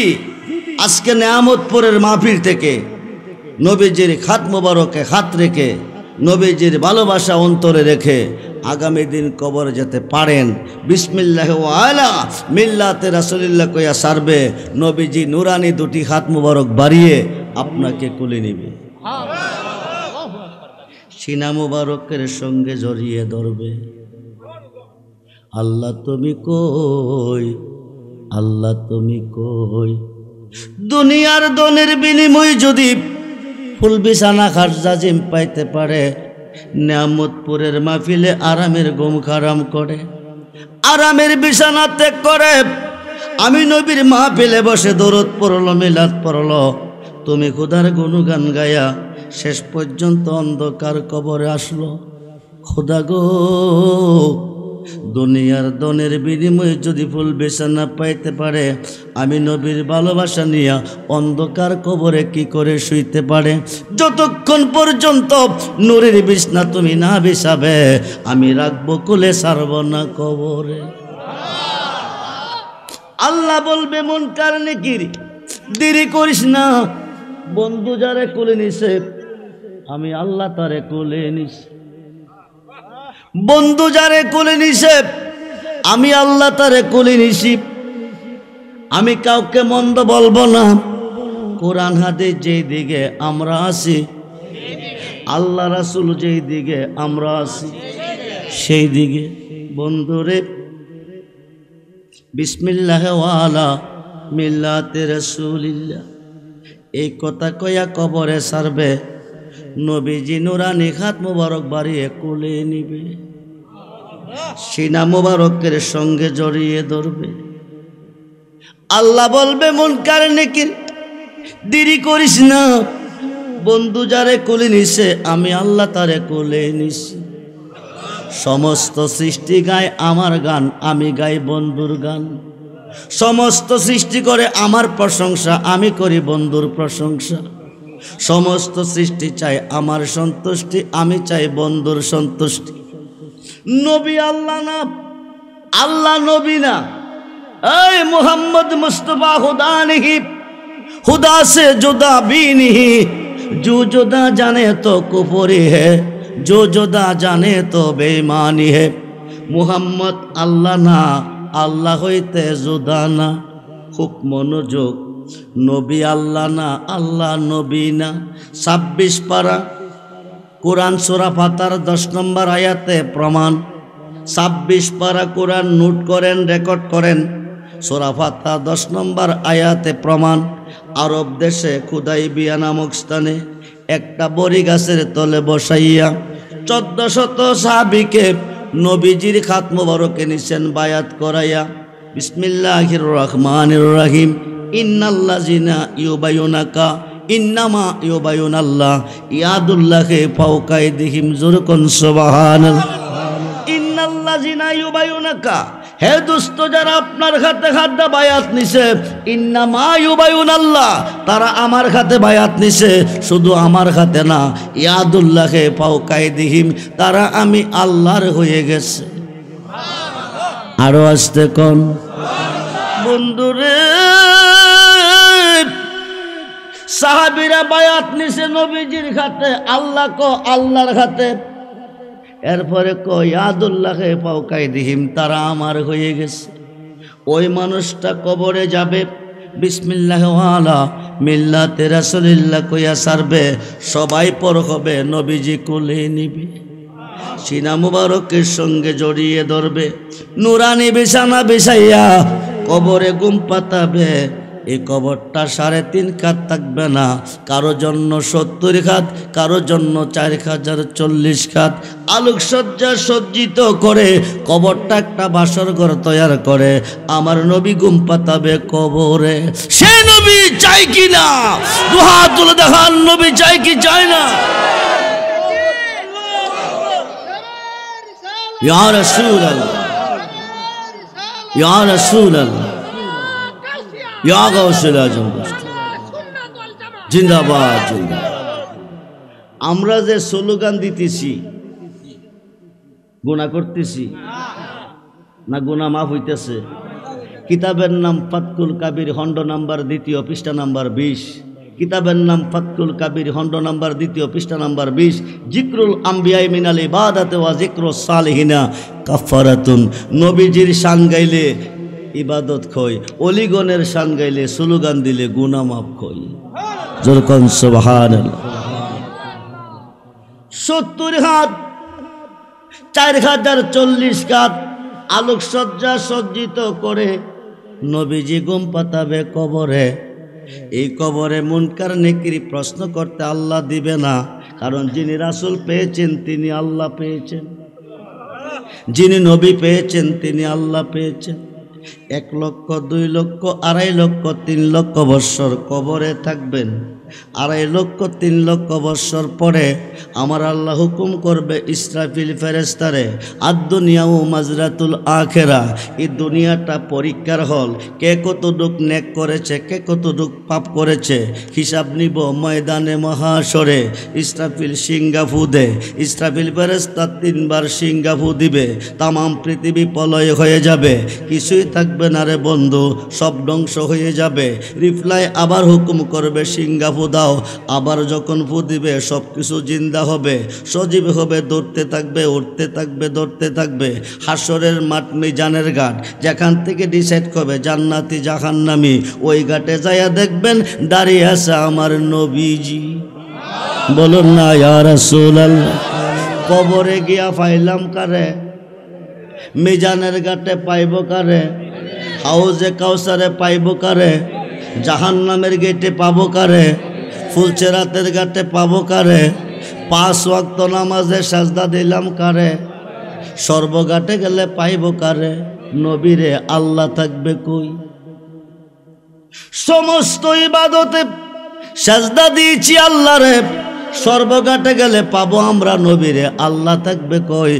আজকে নেয়ামতপুরের মাহফিল থেকে নবীজির খাত মোবারকে হাত রেখে, নবীজির ভালোবাসা অন্তরে রেখে আগামী দিন কবরে যেতে পারেন, বিসমিল্লাহ ওয়া আলা মিল্লাতে রাসূলুল্লাহ কইয়া সারবে, নবীজি নুরানি 2টি হাত মোবারক বাড়িয়ে আপনাকে কোলে নেবে, সিনা মোবারকের সঙ্গে জড়িয়ে ধরবে। আল্লাহ তুমি কই, আল্লাহ তুমি কই। দুনিয়ার দনের বিনিময় যদি ফুল বিছানা খাট জাজিম পাইতে পারে, নেয়ামতপুরের মাহফিলে আরামের ঘুম হারাম করে, আরামের বিছানা ত্যাগ করে আমি নবীর মাহফিলে বসে দরুদ পড়ল, মিলাদ পড়ল, তুমি খোদার গুণগান গায়া শেষ পর্যন্ত অন্ধকার কবরে আসলো। খোদা গো, দুনিয়ার দনের বিনিময়ে যদি ফুল বিছানা পাইতে পারে, আমি নবীর ভালোবাসা নিয়া অন্ধকার কবরে কি করে শুইতে পারে? যতক্ষণ পর্যন্ত নূরের বিছনা তুমি না বিছাবে, আমি রাখবো কোলে, ছাড়ব না কবরে। আল্লাহ বলবে মুনকার নাকির, দেরি করিস না, বন্ধু যারে কোলে নিছে আমি আল্লাহ তারে কোলে নিছি। বন্ধু যারে কোলে নিছে আমি আল্লাহ তারে কোলে নিছি। আমি কাউকে মন্দ বলবো না। কোরআন হাদিস যেই দিকে আমরা আছি, আল্লাহ রাসূল যেই দিকে আমরা আছি, সেই দিকে। বন্ধুরে, বিসমিল্লাহ ওয়া আলা মিল্লাতে রাসূলিল্লাহ এই কথা কইয়া কবরে সারবে, নবীজি নুরানি হাত মোবারক বাড়িয়ে কোলে নিবে, সিনা মোবারকের সঙ্গে জড়িয়ে ধরবে। আল্লাহ বলবে মুনকার নাকির, দেরি করিস না, বন্ধু যারে কোলে নিছে আমি আল্লাহ তারে কোলে নিছি। সমস্ত সৃষ্টি গায় আমার গান, আমি গাই বন্ধুর গান। সমস্ত সৃষ্টি করে আমার প্রশংসা, আমি করি বন্ধুর প্রশংসা। সমস্ত সৃষ্টি চাই আমার সন্তুষ্টি, আমি চাই বন্ধুর সন্তুষ্টি। নবী আল্লাহ না, আল্লাহ নবী না। এই মোহাম্মদ মুস্তফা खुदा नहीं, खुदा से जुदा भी नहीं। जो जुदा जाने तो कुफरी है, जो जुदा जाने तो बेईमानी है। মোহাম্মদ আল্লাহ না, আল্লাহ হইতে জুদা না। খুব মনোযোগ, নবী আল্লাহ না, আল্লাহ নবী না। 26 পারা কোরআন সূরা ফাতার 10 নম্বর আয়াতে প্রমাণ। 26 পারা কোরআন নোট করেন, রেকর্ড করেন। সূরা ফাতার 10 নম্বর আয়াতে প্রমাণ। আরব দেশে খুদাইবিয়া নামক স্থানে একটা বড়ি গাছের তলে বসাইয়া 1400 সাহাবীকে নবীজির খাত মোবারকে নিছেন বায়াত করাইয়া। বিসমিল্লাহির রহমানির রহিম। ইন্নাল্লাযিনা ইউবাইয়ুনাকা ইন্নামা ইউবাইয়ুনাল্লাহ ইয়াদুল্লাহি ফাওকা আইদিহিম। জোরে কোন সুবহানাল্লাহ। ইন্নাল্লাযিনা ইউবাইয়ুনাকা, হে দোস্ত, যারা আপনার হাতে হাতে বায়াত নিছে, ইন্নামা ইউবাইউনাল্লাহ, তারা আমার হাতে বায়াত নিছে, শুধু আমার হাতে না, ইয়াদুল্লাহে ফাওকাইদিহিম, তারা আমি আল্লাহর হয়ে গেছে। আরো আসতে কোন বন্ধুরে, সাহাবীরা বায়াত নিছে নবীজির হাতে, আল্লাহ কো আল্লাহর হাতে, এরপরে কো ইয়াদুল্লাহে ফাওকাইদিহিম, তারা আমার হয়ে গেছে। ওই মানুষটা কবরে যাবে, বিসমিল্লাহ ওয়ালা মিল্লাতে রাসূলিল্লাহ কইয়া সারবে, সবাই পর হবে, নবীজি কোলে নিবে, সিনা মুবারকের সঙ্গে জড়িয়ে ধরবে, নুরানি বিছানা বিছাইয়া কবরে ঘুম পাতাবে। এই কবরটা 3.5 কাত থাকবে না, কারো জন্য 70 কাত, কারো জন্য 4040 কাত, আলোকসজ্জা সজ্জিত করে কবরটা একটা বাসর ঘর তৈরি করে আমার নবী ঘুম পাতাবে কবরে। সে নবী চাই কি না? দুহাত তুলে দেখান, নবী চাই কি চায় না? ইয়া রাসূলুল্লাহ, ইয়া রাসূলুল্লাহ, ইয়া গাউসুল আজম, জিন্দাবাদ জিন্দাবাদ। আমরা যে স্লোগান দিতেছি, গুনাহ করতেছি না গুনাহ মাফ হইতেছে? কিতাবের নাম ফাতকুল কাবির, খণ্ড নাম্বার 2 পৃষ্ঠা নাম্বার 20। কিতাবের নাম ফাতকুল কাবির, খণ্ড নাম্বার 2 পৃষ্ঠা নাম্বার 20। জিক্রুল আম্বিয়া মিনাল ইবাদাতে ওয়া জিক্রুস সালিহিনা কাফারাতুন। নবীজির শান গাইলে ইবাদত খই, অলিগণের শান গাইলে স্লোগান দিলে গুনাহ মাফ খই। জোরকন সুবহানাল্লাহ। 70 হাত, 4040 কাত, আলোকসজ্জা সজ্জিত করে নবীজি ঘুম পাতাবে কবরে। এই কবরে মুনকার নেকির প্রশ্ন করতে আল্লাহ দিবে না, কারণ যিনি রাসূল পেয়েছেন তিনি আল্লাহ পেয়েছেন, যিনি নবী পেয়েছেন তিনি আল্লাহ পেয়েছেন। 1 লক্ষ 2 লক্ষ 2.5 লক্ষ 3 লক্ষ বৎসর কবরে থাকবেন। 2.5 লক্ষ 3 লক্ষ বৎসর পরে আমার আল্লাহ হুকুম করবে ইসরাফিল ফেরেশতারে, আদ-দুনিয়া ও মাজরাতুল আখিরা, এই দুনিয়াটা পরীক্ষার হল। কে কতটুক নেক করেছে, কে কতটুক পাপ করেছে, হিসাব নিব ময়দানে মহাশরে। ইসরাফিল সিংগাফু দে, ইসরাফিল ফেরেশতা 3 বার সিংগাফু দিবে, তামাম পৃথিবী প্রলয় হয়ে যাবে, কিছুই থাকবে না রে বন্ধু, সব ধ্বংস হয়ে যাবে। রিপ্লাই আবার হুকুম করবে সিংগাফু দাও, আবার যখন ফু দিবে সব কিছু জিন্দা হবে, সজীব হবে, দৌড়তে থাকবে, উঠতে থাকবে, দৌড়তে থাকবে। হাসরের মাঠ মিজানের ঘাট, যেখান থেকে ডিসাইড করবে জান্নাতি জাহান্নামী, ওই ঘাটে যাইয়া দেখবেন দাঁড়িয়ে আছে আমার নবীজি। বলুন না ইয়া রাসূলুল্লাহ। কবরে গিয়া পাইলাম কারে, মিজানের ঘাটে পাইব কারে, হাউজে কাউসারে পাইব কারে, জাহান্নামের গেটে পাবো কারে, ফুলচেরাতের ঘাটে পাবো কারে, 5 ওয়াক্ত নামাজে সাজদা দিলাম কারে, সর্বঘাটে গেলে পাইব কারে, নবীরে আল্লাহ থাকবে কই? সমস্ত ইবাদতে সাজদা দিয়েছি আল্লাহরে, সর্বঘাটে গেলে পাবো আমরা নবীরে, আল্লাহ থাকবে কই?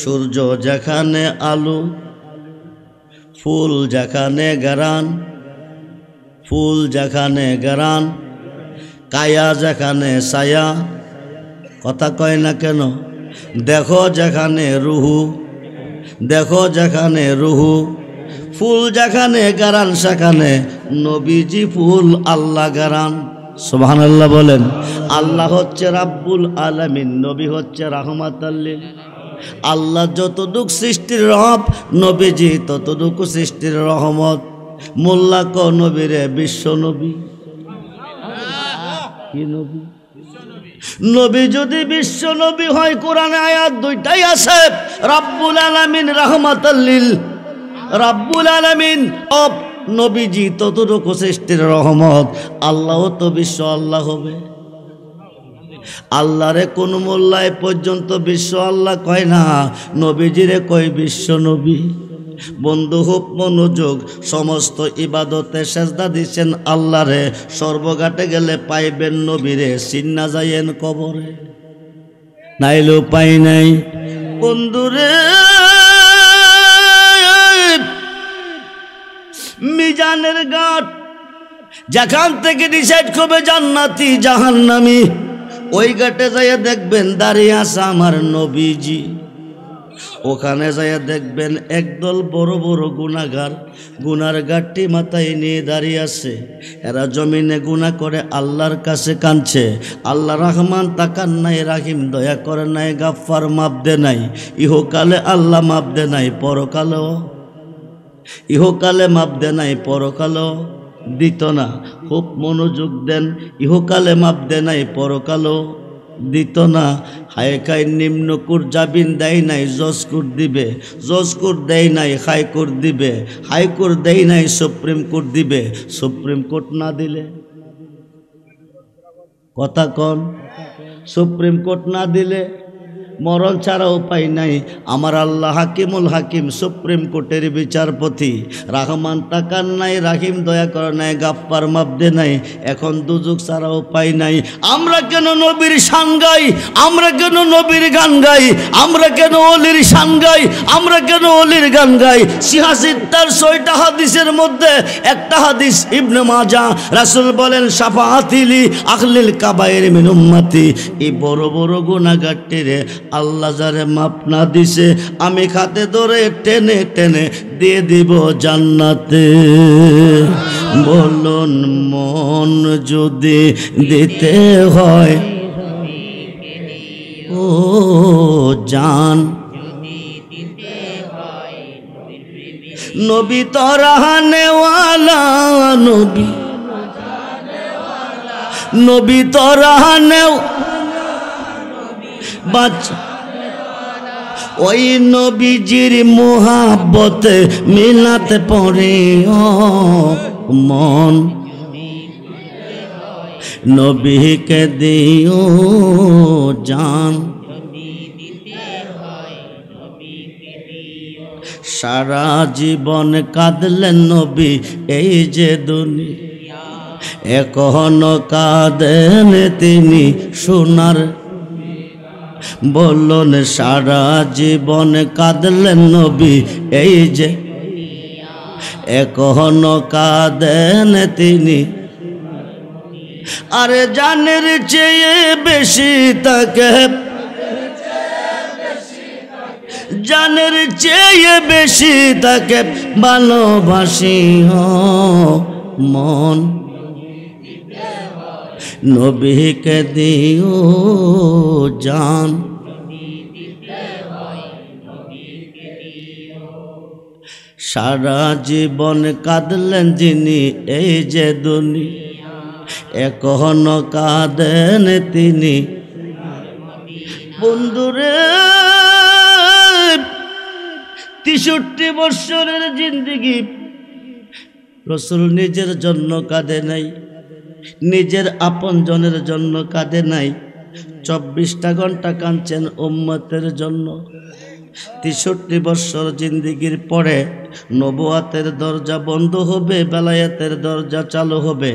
সূর্য যেখানে আলো, ফুল যেখানে গারান, ফুল যেখানে গারান, কায়া যেখানে ছায়া, কথা কয় না কেন? দেখো যেখানে রুহু, দেখো যেখানে রুহু, ফুল যেখানে গারান সেখানে নবীজি ফুল, আল্লাহ গারান। সুবহানাল্লাহ বলেন। আল্লাহ হচ্ছে রাব্বুল আলামিন, নবী হচ্ছে রাহমাতাল লিল। আল্লাহ যতটুক সৃষ্টির রব, নবীজি ততটুকু সৃষ্টির রহমত। মোল্লা ক নবীরে বিশ্ব নবী, কি নবী? নবী যদি বিশ্ব নবী হয়, কোরআনে আয়াত 2টাই আছে, রাব্বুল আলামিন রাহমাতাল লিল। রাব্বুল আলামিন অব নবীজি ততটুকু সৃষ্টির রহমত, আল্লাহ তো বিশ্ব আল্লাহ হবে। আল্লাহরে কোন মোল্লায় পর্যন্ত বিশ্ব আল্লাহ কয় না, নবীজিরে কয় বিশ্ব নবী। বন্ধু খুব মনোযোগ, সমস্ত ইবাদতে সেজদা দিচ্ছেন আল্লাহরে, সর্বঘাটে গেলে পাইবেন নবীরে, চিন্না যাইয়েন কবরে, নাইলেও পাই নাই। বন্ধুরে মিজানের ঘাট, যেখান থেকে ডিসাইড করবে জান্নাতি জাহান্নামী, ওই ঘাটে যাইয়া দেখবেন দাঁড়িয়ে আছে আমার নবীজি। ওখানে যাইয়া দেখবেন একদল বড় বড় গুনাহগার গুনার ঘাটটি মাথায় নিয়ে দাঁড়িয়ে আছে। এরা জমিনে গুনাহ করে আল্লাহর কাছে কাঁদছে, আল্লাহ রহমান তাকান নাই, রাহিম দয়া করে নাই, গাফফার মাপ দে নাই। ইহকালে আল্লাহ মাপ দে নাই, পরকালেও ইহকালে মাপ দে নাই, পরকালেও দিত না। খুব মনোযোগ দেন, ইহকালে মাপ দে নাই, পরকালেও দিত না। হায়কায় নিম্নকুর জামিন দেয় নাই, জজকুর দিবে, জজকুর দেয় নাই, হাইকোর্ট দিবে, হাইকোর্ট দেয় নাই, সুপ্রিম কোর্ট দিবে। সুপ্রিম কোর্ট না দিলে, কথা কন, সুপ্রিম কোর্ট না দিলে মরণ ছাড়া উপায় নাই। আমার আল্লাহ হাকিমুল হাকিম, সুপ্রিম কোর্টের বিচারপতি, রহমান তাকান নাই, রাহিম দয়া করে নাই, গাফফার মাপ দে নাই। এখন দুজক ছাড়া উপায় নাই। আমরা কেন নবীর শান গাই, আমরা কেন নবীর গান গাই, আমরা কেন অলির শান গাই, আমরা কেন অলির গান গাই? সিহাসিত্তার 6টা হাদিসের মধ্যে একটা হাদিস ইবনে মাজাহ, রাসূল বলেন শাফাআতিলি আহলিল কাবায়ের মিন উম্মতি। এই বড় বড় গুনাহগারটিরে আল্লাহ যারে মাপ না দিছে, আমি খাতে ধরে টেনে টেনে দিয়ে দিব জান্নাতে। বলুন মন যদি দিতে হয় ও জান, নবী তরাহানেওয়ালা, নবী নবী তরাহানেও বাচ্চা, ওই নবীজির মোহাব্বতে মিলাতে পড়ে ও মন, নবীকে দিও জান। সারা জীবন কাঁদলেন নবী এই যে দুনিয়া, এখনো কাঁদেন তিনি সোনার। বলুন সারা জীবন কাঁদলেন নবী এই যে, এখনো কাঁদেন তিনি। আরে জানের চেয়ে বেশি তাকে, জানের চেয়ে বেশি তাকে ভালোবাসি মন, নবীকে দিও জান। সারা জীবন কাঁদলেন যিনি এই যে দুনিয়া, এখনো কাঁদেন তিনি। বন্ধুরে 63 বৎসরের জিন্দেগি রাসূল নিজের জন্য কাঁদে নাই, নিজের আপনজনের জন্য কাঁদে নাই। 24টা ঘন্টা কাঁদছেন উম্মতের জন্য। 63 বৎসর জিন্দেগির পরে নবুয়াতের দরজা বন্ধ হবে, বেলায়েতের দরজা চালু হবে।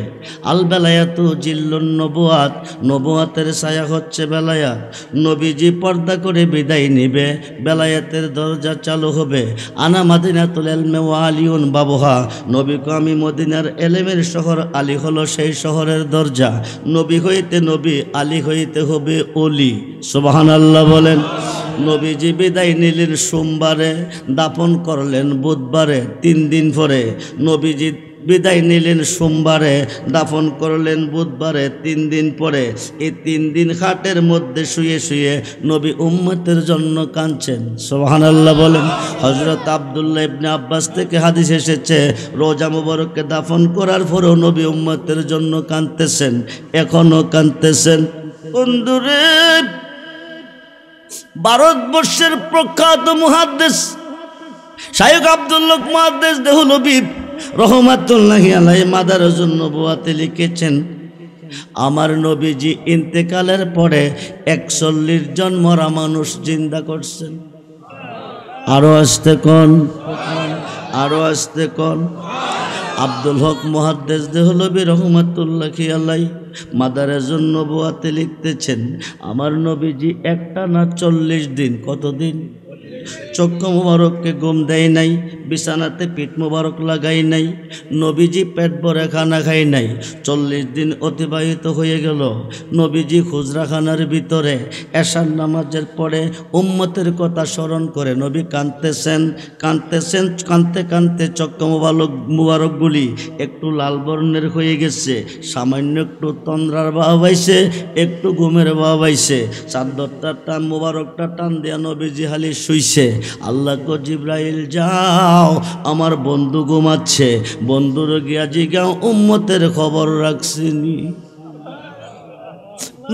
আল বেলায়াতু জিল্লুন নবুয়াত, নবুয়াতের ছায়া হচ্ছে বেলায়াত। নবীজি পর্দা করে বিদায় নিবে, বেলায়েতের দরজা চালু হবে। আনা মাদিনাতুল ইলমি ওয়া আলিউন বাবুহা, নবীকে আমি মদিনার এলেমের শহর, আলী হলো সেই শহরের দরজা। নবী হইতে নবী, আলী হইতে হবে অলি। সুবহানাল্লাহ বলেন। নবীজি বিদায় নিলেন সোমবারে, দাফন করলেন বুধবারে, 3 দিন পরে। নবীজি বিদায় নিলেন সোমবারে, দাফন করলেন বুধবারে, 3 দিন পরে। এই 3 দিন খাটের মধ্যে শুয়ে শুয়ে নবী উম্মতের জন্য কাঁদছেন। সুবহানাল্লাহ বলেন। হযরত আব্দুল্লাহ ইবনে আব্বাস থেকে হাদিস এসেছে, রোজা মুবারককে দাফন করার পরেও নবী উম্মতের জন্য কাঁদতেছেন, এখনো কাঁদতেছেন। বন্ধুরে, ভারতবর্ষের প্রখ্যাত মুহাদ্দিস শায়খ আব্দুল হক মুহাদ্দিস দেহলভী রহমাতুল্লাহি আলাইহি মাদারুজুন নবুওয়াতে লিখেছেন, আমার নবীজি ইন্তেকালের পরে 41 জন মরা মানুষ জিন্দা করছেন। আরো আসতে কোন, আরো আসতে কোন। আব্দুল হক মুহাদ্দিস দেহলভী রহমাতুল্লাহি আলাইহি মাদারুজুন নবুওয়াতে লিখতেছেন, আমার নবীজি একটা না 40 দিন, কতদিন? চক্ষু মুবারককে ঘুম দেয় নাই, বিছানাতে পিঠ মুবারক লাগাই নাই, নবীজি পেট ভরে খানা খাই নাই। 40 দিন অতিবাহিত হয়ে গেল। নবীজি খুজরাখানার ভিতরে এশার নামাজের পরে উম্মতের কথা স্মরণ করে নবী কাঁদতেছেন। কাঁদতে কাঁদতে চক্ষু মুবারকগুলি একটু লাল বর্ণের হয়ে গেছে, সামান্য একটু তন্দ্রার ভাব আইছে, একটু ঘুমের ভাব আইছে। চাদরটা টান মুবারকটা টান দিয়া নবীজি হালি শুইছে। আল্লাহ কো জিব্রাইল যাও, আমার বন্ধু ঘুমাচ্ছে, বন্ধুর গিয়া জিগাও উম্মতের খবর রাখছিনি।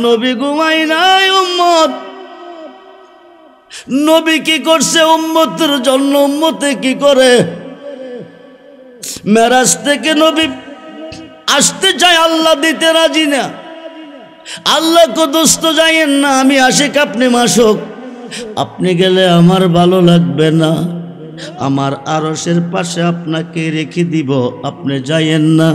নবী ঘুমাই নাই, উম্মত নবী কি করছে উম্মতের জন্য, উম্মতে কি করে। মেরাজ থেকে নবী আসতে চায়, আল্লাহ দিতে রাজি না। আল্লাহ কো দোস্ত যাইয়েন না, আমি আশিক আপনি মাসুক, আপনি গেলে আমার ভালো লাগবে না, আমার আরশের পাশে আপনাকে রেখে দিব, আপনি যাইয়েন না।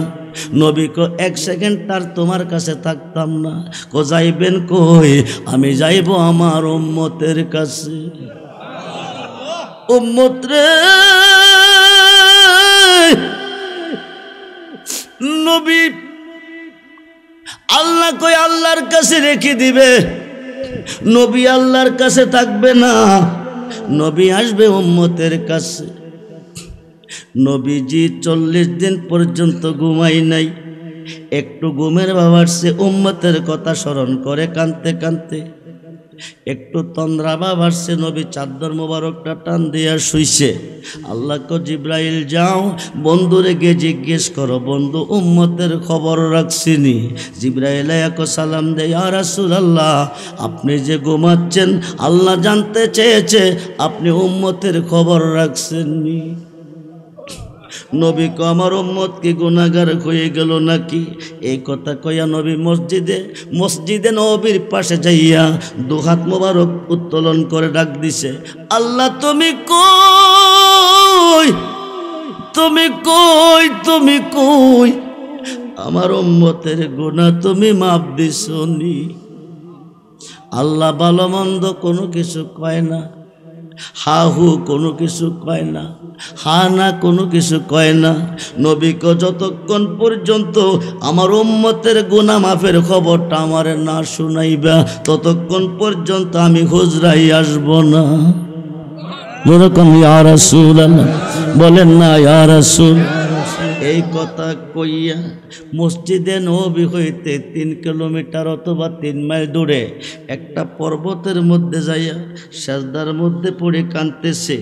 নবী কো 1 সেকেন্ড তার তোমার কাছে থাকতাম না। কো যাইবেন কই? আমি যাইব আমার উম্মতের কাছে। উম্মত রে, নবী আল্লাহ কই আল্লাহর কাছে রেখে দিবে, নবী আল্লাহর কাছে থাকবে না, নবী আসবে উম্মতের কাছে। নবীজি 40 দিন পর্যন্ত ঘুমাই নাই, একটু ঘুমের ভাব আসছে, উম্মতের কথা স্মরণ করে কাঁদতে কাঁদতে একটু তন্দ্রা ভাব আসছে। নবী চাদর মোবারকটা টান দিয়া শুইছে। আল্লাহ কো জিব্রাইল যাও, বন্ধুরে গিয়ে জিজ্ঞেস করো বন্ধু উম্মতের খবর রাখছিনি। জিব্রাইল আয়াকে সালাম দেয়, ইয়া রাসূলুল্লাহ, আপনি যে ঘুমাচ্ছেন আল্লাহ জানতে চেয়েছে আপনি উম্মতের খবর রাখছেননি। নবী কো আমার উম্মত কি গুনাহগার হয়ে গেল নাকি? এই কথা কইয়া নবী মসজিদে নবীর পাশে যাইয়া দুহাত মোবারক উত্তোলন করে ডাক দিছে, আল্লাহ তুমি কই, তুমি কই, তুমি কই? আমার উম্মতের গুনাহ তুমি মাফ দিছনি। আল্লাহ ভালো মন্দ কোনো কিছু কয় না, হা হু কোনো কিছু কয় না, হা না কোনো কিছু কয় না। নবীকে যতক্ষণ পর্যন্ত আমার উম্মতের গুনাহ মাফের খবরটা আমার না শুনাইবা ততক্ষণ পর্যন্ত আমি হুজরাই আসব না। যেরকম ইয়া রাসূলুল্লাহ বলেন না, ইয়া রাসূল। এই কথা কইয়া মসজিদে নবী হইতে 3 কিলোমিটার অথবা 3 মাইল দূরে একটা পর্বতের মধ্যে যাইয়া সেজদার মধ্যে পড়ে কাঁদতেছে।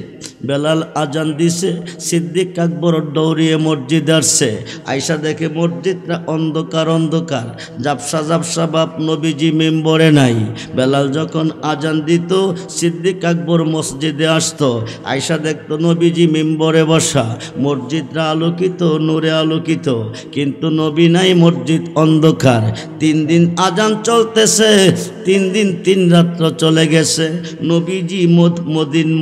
বেলাল আজান দিছে, সিদ্দিক আকবর দৌড়িয়ে মসজিদে আসছে। আয়সা দেখে মসজিদটা অন্ধকার অন্ধকার, জাপসা জাপসা বাপ, নবীজি মেম্বরে নাই। বেলাল যখন আজান দিত সিদ্দিক আকবর মসজিদে আসতো, আয়সা দেখতো নবীজি মেম্বরে বসা, মসজিদটা আলোকিত, নূরে আলোকিত, কিন্তু নবী নাই, মসজিদ অন্ধকার। 3 দিন আজান চলতেছে, 3 দিন 3 রাত্র চলে গেছে, নবীজি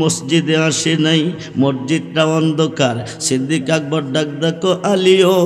মসজিদে আসে নাই, মসজিদটা অন্ধকার। সিদ্দিক আকবর ডাক ডাকো, আলিও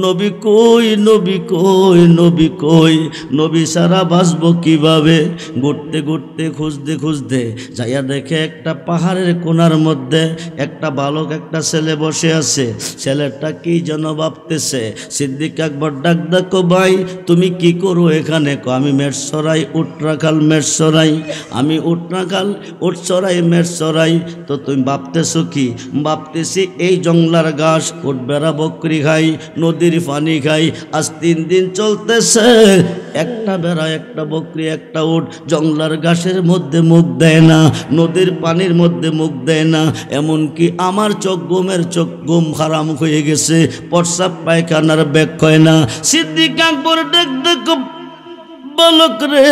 নবী কই, নবী কই, নবী কই? নবী সারা বাঁচবো কিভাবে? ঘুরতে ঘুরতে খুঁজতে খুঁজতে যাইয়া দেখে একটা পাহাড়ের কোণার মধ্যে একটা বালক একটা ছেলে বসে আছে। ছেলেটা কি যেন ভাবতেছে। সিদ্দিক আকবর ডাক ডাকো, ভাই তুমি কি করো এখানে? আমি মেট সরাই, উট রাখাল মেট সরাই, আমি উট রাখাল, উট সরাই, মেট সরাই। তো তুমি ভাবতেছো কি? ভাবতেছি এই জংলার ঘাস উট বেড়া বকরি খাই, নদীর পানি খাই, আজ 3 দিন চলতেছে, একটা বেড়া একটা বকরি একটা উট জংলার ঘাসের মধ্যে মুখ দেয় না, নদীর পানির মধ্যে মুখ দেয় না, এমনকি আমার ঘুমের চোখ ঘুম হারাম হয়ে গেছে, প্রস্রাব পায়খানার ব্যাগ হয় না। সিদ্দিক আকবর দেখো, বালক রে,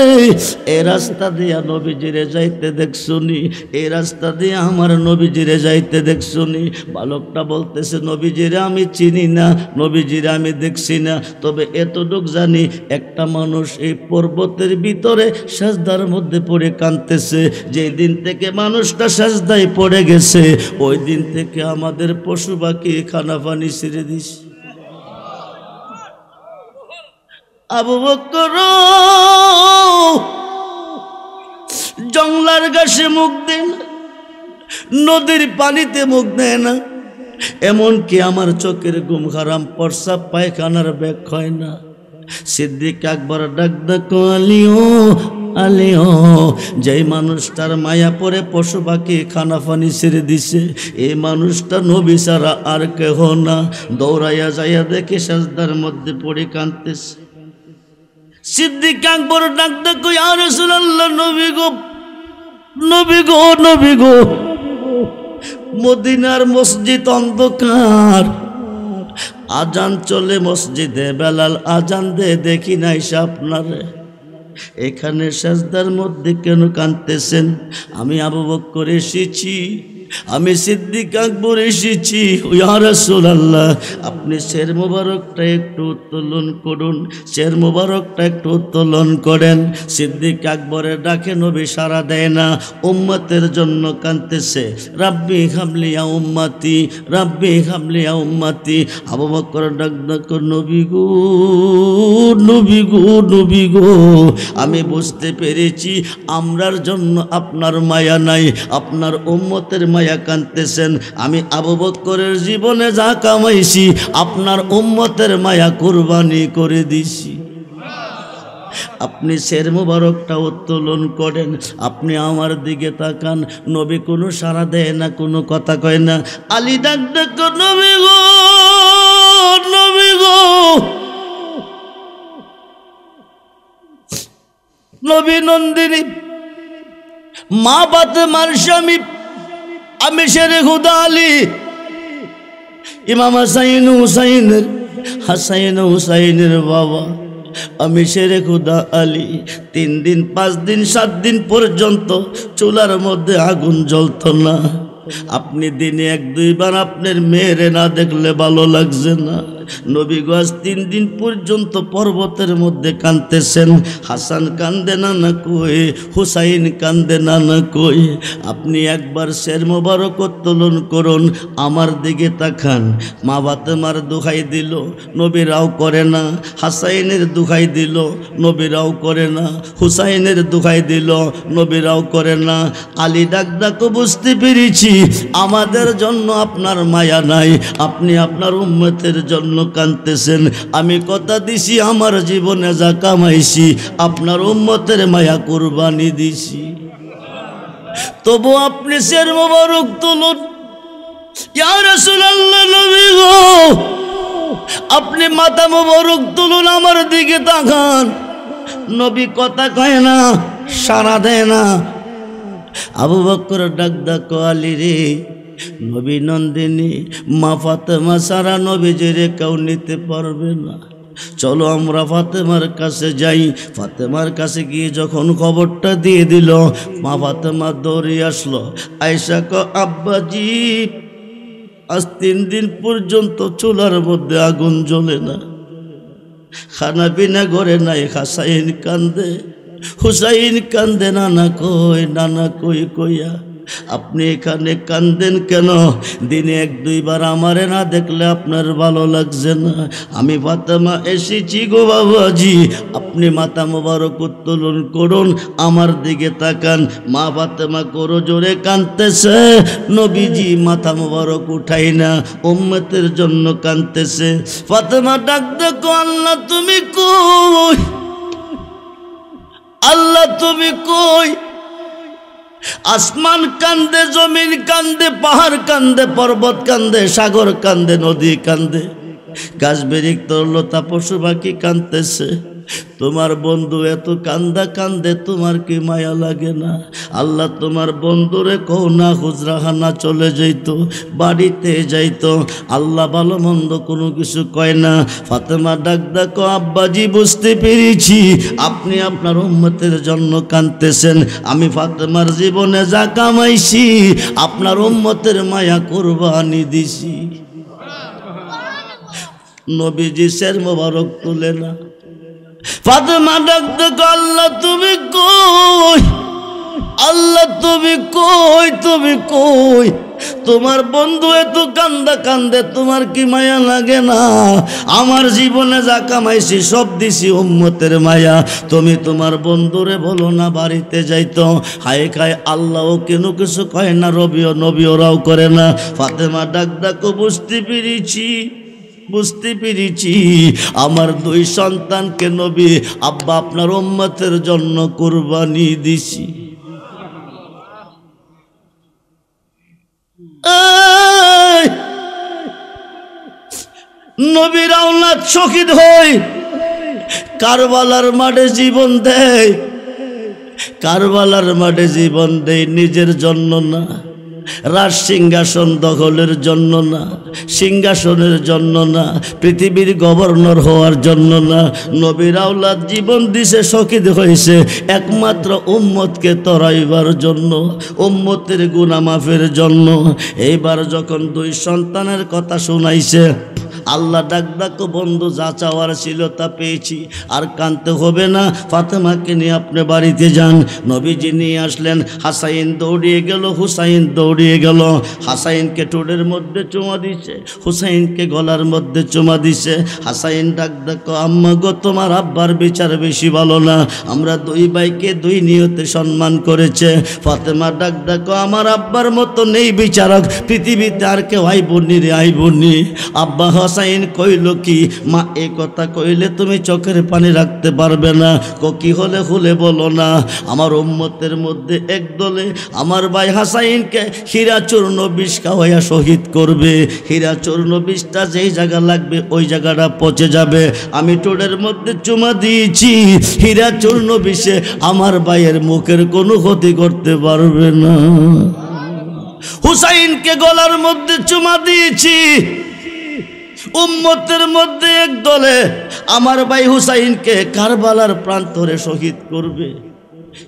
এই রাস্তা দিয়া নবীজিরে যাইতে দেখছুনি, এই রাস্তা দিয়া আমার নবীজিরে যাইতে দেখছুনি। বালকটা বলতেছে, নবীজিরে আমি চিনি না, নবীজিরে আমি দেখছি না, তবে এতটুক জানি একটা মানুষ এই পর্বতের ভিতরে সেজদার মধ্যে পড়ে কাঁদতেছে। যেই দিন থেকে মানুষটা সেজদায় পড়ে গেছে ওই দিন থেকে আমাদের পশু পাখি খানা পানি ছেড়ে দিস। আবু বকর জংলার ঘাসে মুখ দেন, নদীর পানিতে মুখ দেয় না, এমনকি আমার চোখের ঘুম হারাম, প্রস্রাব পায়খানার ব্যাগ হয় না। সিদ্দিক আকবর ডাক ডাকো আলিও আলিও, যেই মানুষটার মায়া পরে পশু পাখি খানা পানি ছেড়ে দিছে, এই মানুষটা নবী ছাড়া আর কেহ না। দৌড়াইয়া যাইয়া দেখে সাজদার মধ্যে পড়ে কাঁদতেছে। সিদ্দিক আকবর ডাক ডাকো ইয়া রাসূলুল্লাহ, নবী গো নবী গো নবী গো, মদিনার মসজিদ অন্ধকার, আজান চলে মসজিদে, বেলাল আজান দে, দেখি নাই আপনারে, এখানে সাজদার মধ্যে কেন কাঁদতেছেন? আমি আবু বকর এসেছি, আমি সিদ্দিক আকবর এসেছি। ইয়া রাসূলুল্লাহ, আপনি শের মোবারকটা একটু উত্তোলন করুন, শের মোবারকটা একটু উত্তোলন করেন। সিদ্দিক আকবরের ডাকে নবী সাড়া দেয় না, উম্মতের জন্য কাঁদতেছে। রাব্বি হাবলিয়া উম্মতি, রাব্বি হাবলিয়া উম্মতি। আবু বকর ডাক ডাক, নবী গো নবী গো নবী গো, আমি বুঝতে পেরেছি আমরার জন্য আপনার মায়া নাই, আপনার উম্মতের মায়া কাঁদতেছেন। আমি আবু বকরের জীবনে যা কামাইছি আপনার উম্মতের মায়া কুরবানি করে দিছি। আপনি শের মুবারকটা উত্তোলন করেন, আপনি আমার দিকে তাকান। নবী কোনো সাড়া দেয় না, কোনো কথা কয় না। আলী ডাক ডাক, নবী গো নবী গো, নবী নন্দিনী মা ফাতেমার স্বামী, আমি শেরে খুদা আলী, ইমাম হাসাইন হুসাইনের বাবা, আমি শেরে খুদা আলী। 3 দিন 5 দিন 7 দিন পর্যন্ত চুলার মধ্যে আগুন জ্বলত না। আপনি দিনে 1-2 বার আপনার মেয়েরে না দেখলে ভালো লাগছে না। নবী গাছ 3 দিন পর্যন্ত পর্বতের মধ্যে কাঁদতেছেন। হাসান কান্দে না না কই, হুসাইন কান্দে না না কই। আপনি একবার শের মোবারক উত্তোলন করুন, আমার দিকে তাকান। মা ফাতেমার দোহাই দিল, নবীরাও করে না। হাসাইনের দোহাই দিল, নবীরাও করে না। হুসাইনের দোহাই দিল, নবীরাও করে না। আলী ডাক ডাক, বুঝতে পেরেছি আমাদের জন্য আপনার মায়া নাই, আপনি আপনার উম্মতের জন্য কাঁদতেছেন। আমি কথা দিছি আমার জীবনে যা কামাইছি আপনার উম্মতের মায়া কুরবানি দিছি। তবু আপনি শের মোবারক তুলুন। ইয়া রাসূলুল্লাহ, নবী গো আপনি মাথা মোবারক তুলুন, আমার দিকে তাকান। নবী কথা কয় না, সাড়া দেয় না। আবু বকর ডাক ডাক, আলী রে, নবী নন্দিনী মা ফাতেমা সারা নবীজিরে কেউ নিতে পারবে না, চলো আমরা ফাতেমার কাছে যাই। ফাতেমার কাছে গিয়ে যখন খবরটা দিয়ে দিল, মা ফাতেমা দৌড়ে আসলো। আয়েশা ক, আব্বাজি আজ 3 দিন পর্যন্ত চুলার মধ্যে আগুন জ্বলে না, খানা পিনা ঘরে নাই। হাসাইন কান্দে, হুসাইন কান্দে, নানা কই কইয়া। আপনি এখানে কান্দেন কেন? দিনে 1-2 বার আমারে না দেখলে আপনার ভালো লাগছে না? আমি ফাতেমা এসেছি গো বাবাজি, আপনি মাথা মোবারক উত্তোলন করুন, আমার দিকে তাকান। মা ফাতেমা করো জোরে কাঁদতেছে। নবীজি মাথা মোবারক উঠাই না, উম্মতের জন্য কাঁদতেছে। ফাতেমা ডাক দেখো, আল্লাহ তুমি কই? আল্লাহ তুমি কই? আসমান কান্দে, জমিন কান্দে, পাহাড় কান্দে, পর্বত কান্দে, সাগর কান্দে, নদী কান্দে, গাছ বেরিক লতা পশু পাখি কান্দতেছে। তোমার বন্ধু এত কান্দা কান্দে, তোমার কি মায়া লাগে না? আল্লাহ তোমার বন্ধুরে কও না হুজরাখানা চলে যাইতো, বাড়িতে যাইতো। আল্লাহ ভালো মন্দ কোনো কিছু কয় না। ফাতেমা ডাক ডাকো, আব্বাজি বুঝতে পেরেছি আপনি আপনার উম্মতের জন্য কাঁদতেছেন। আমি ফাতেমার জীবনে যা কামাইছি আপনার উম্মতের মায়া কুরবানি দিছি। নবীজি শের মোবারক তুলে না। ফাতেমা ডাক ডাক, আল্লাহ তুমি কই? আল্লাহ তুমি কই? তুমি কই? তোমার বন্ধু এত কান্দা কান্দে, তোমার কি মায়া লাগে না? আমার জীবনে যা কামাইছি সব দিছি উম্মতের মায়া। তুমি তোমার বন্ধুরে বলো না বাড়িতে যাইতো। হায় খায় আল্লাহও কেন কিছু কয় না, নবীরাও করে না। ফাতেমা ডাক ডাকো, বুঝতে পেরেছি আমার দুই সন্তানকে নবী আব্বা আপনার উম্মতের জন্য কুরবানি দিছি। নবীর আওলাদ শহীদ হয়, কারবালার মাঠে জীবন দেয়। কারবালার মাঠে জীবন দেয় নিজের জন্য না, রাজ সিংহাসন দখলের জন্য না, সিংহাসনের জন্য না, পৃথিবীর গভর্নর হওয়ার জন্য না। নবীর আওলাদ জীবন দিছে, শহীদ হয়েছে একমাত্র উম্মতকে তরাইবার জন্য, উম্মতের গুনাহ মাফের জন্য। এইবার যখন দুই সন্তানের কথা শুনাইছে, আল্লাহ ডাক ডাকো, বন্ধু যা চাওয়ার ছিল তা পেয়েছি, আর কানতে হবে না। ফাতেমাকে নিয়ে আপনি বাড়িতে যান। নবীজি নিয়ে আসলেন। হাসাইন দৌড়িয়ে গেল, হুসাইন দৌড়িয়ে গেল। হাসাইনকে ঠোঁটের মধ্যে চুমা দিছে, হুসাইনকে গলার মধ্যে চুমা দিছে। হাসাইন ডাক ডাকো, আম্মা গো, তোমার আব্বার বিচার বেশি ভালো না, আমরা দুই ভাইকে দুই নিয়তে সম্মান করেছে। ফাতেমা ডাক ডাকো, আমার আব্বার মতো নেই বিচারক পৃথিবীতে, আর কেউ আইবনি রে, আইবনি। আব্বা হাসাইন কইল কি, মা এই কথা কইলে তুমি চোখের পানি রাখতে পারবে না। কি হলে খুলে বলো না। আমার উম্মতের মধ্যে একদলে আমার ভাই হাসাইনকে হীরা চূর্ণ বিষ খাওয়াইয়া শহীদ করবে। হীরা চূর্ণ বিষটা যেই জায়গা লাগবে ওই জায়গাটা পচে যাবে। আমি টোড়ের মধ্যে চুমা দিয়েছি, হীরা চূর্ণ বিষে আমার ভাইয়ের মুখের কোনো ক্ষতি করতে পারবে না। হুসাইনকে গলার মধ্যে চুমা দিয়েছি, উম্মতের মধ্যে এক দলে আমার ভাই হুসাইনকে কারবালার প্রান্তরে শহীদ করবে,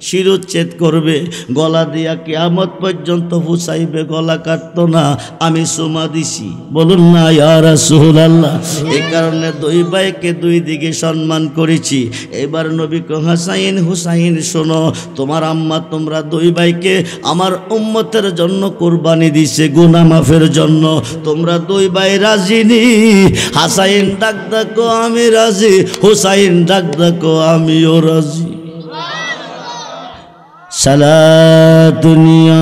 শিরোচ্ছেদ করবে, গলা দিয়া কিয়ামত পর্যন্ত হুসাইবে গলা কাটতো না। আমি সুমা দিছি, বলুন না ইয়া রাসূলুল্লাহ। এই কারণে দুই ভাইকে দুই দিকে সম্মান করেছি। এবার নবী কো, হাসাইন হুসাইন শোনো, তোমার আম্মা তোমরা দুই ভাইকে আমার উম্মতের জন্য কুরবানি দিছে, গুনাহ মাফের জন্য। তোমরা দুই ভাই রাজি নি? হাসাইন ডাক ডাকো, আমি রাজি। হুসাইন ডাক ডাকো, আমিও রাজি। সালাতুনিয়া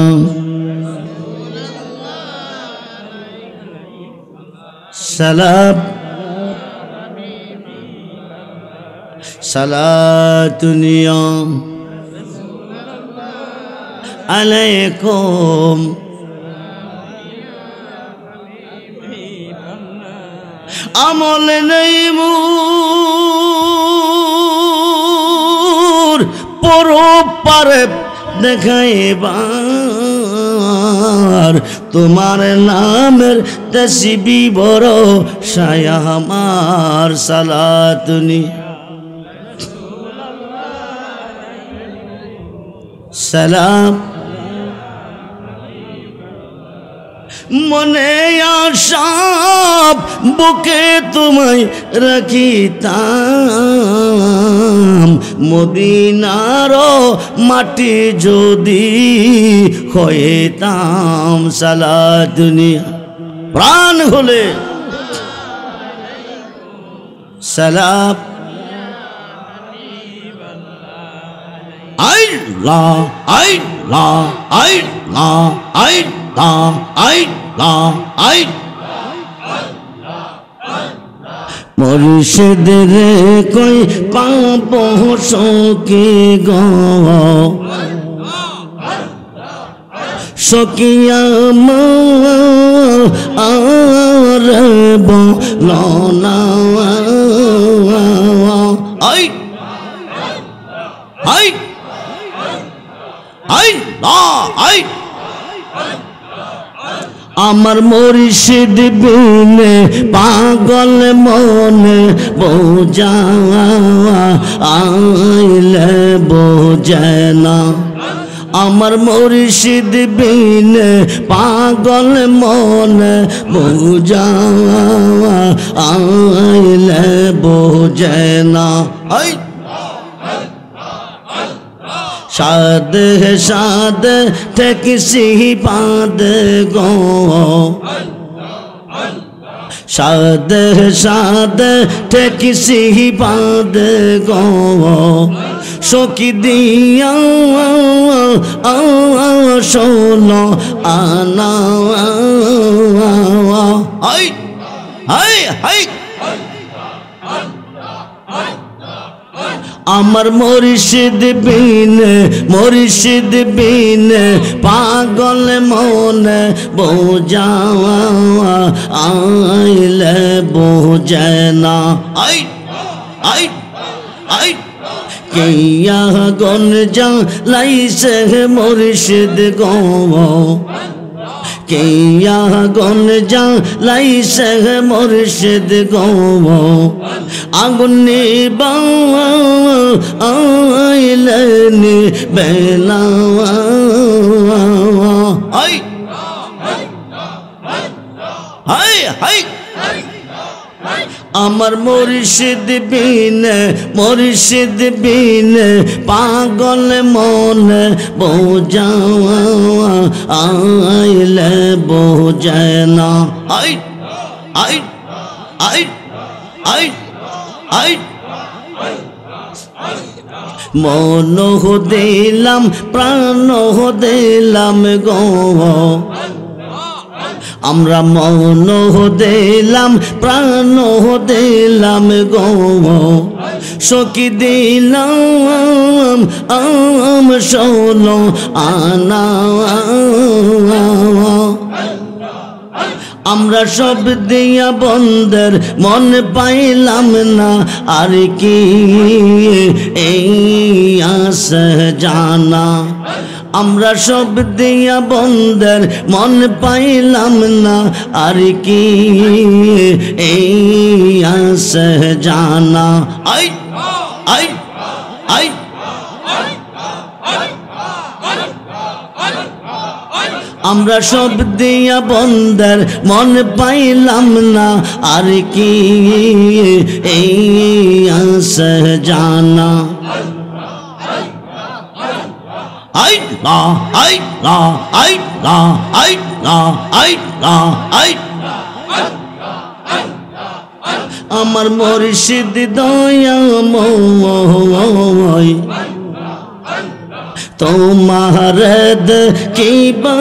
সালাতুনিয়া আলাইকুম। আমল নেই মুর পরপারে দেখাইবার, তোমার নামের তসবি বড় সায়া আমার। সালাতুনি সালাম মনে আশাব বুকে তোমায় রাখিতাম, মদিনার মাটি যদি হইতাম। সালাতুনিয়া প্রাণ হলে সালাম। আল্লাহ আল্লাহ আল্লাহ আল্লাহ আল্লাহ মুর্শিদের কই পাপ সকি গো, সকিয়া আর বলনা। আই আই আই আই আমার মুর্শিদ বিনে পাগল মনে বোঝা আইলে বোঝে না। আমার মুর্শিদ বিনে পাগল মনে বোঝা আইলে বোঝে না। शाद शाद थे किसी बात गो शाद शाद थे किसी बात गो शोकी दिया सोलो आना हाय हाय हाय আমার মুর্শিদ বিন পাগল মনে বোঝা আইলে বোঝে না আই আই আই কিয়া গঞ্জা লাইছে মুর্শিদ গো किया गंजा लाइसे मुर्शिद गो आगुनी बाइलनी बेला हाय हाय हाय আমার মুর্শিদ বিন পাগল মনে বোঝা আইলে বোঝে না আই আই আই আই আই মন দিলাম প্রাণ দিলাম গো আমরা মন দিলাম প্রাণ দিলাম গো সখী দিলাম সোলো আনা আমরা সব দিয়া বন্ধের মন পাইলাম না আর কি এই আশা জানা আমরা সব দিয়া বন্ধের মন পাইলাম না আর কি এই আশা জানা আই আই আই আমরা সব দিয়া বন্ধের মন পাইলাম না আর কি এই আশা জানা আই না আই না আই না আই না আই না আই আমার মুর্শিদ দয়াময় তোমার কিবা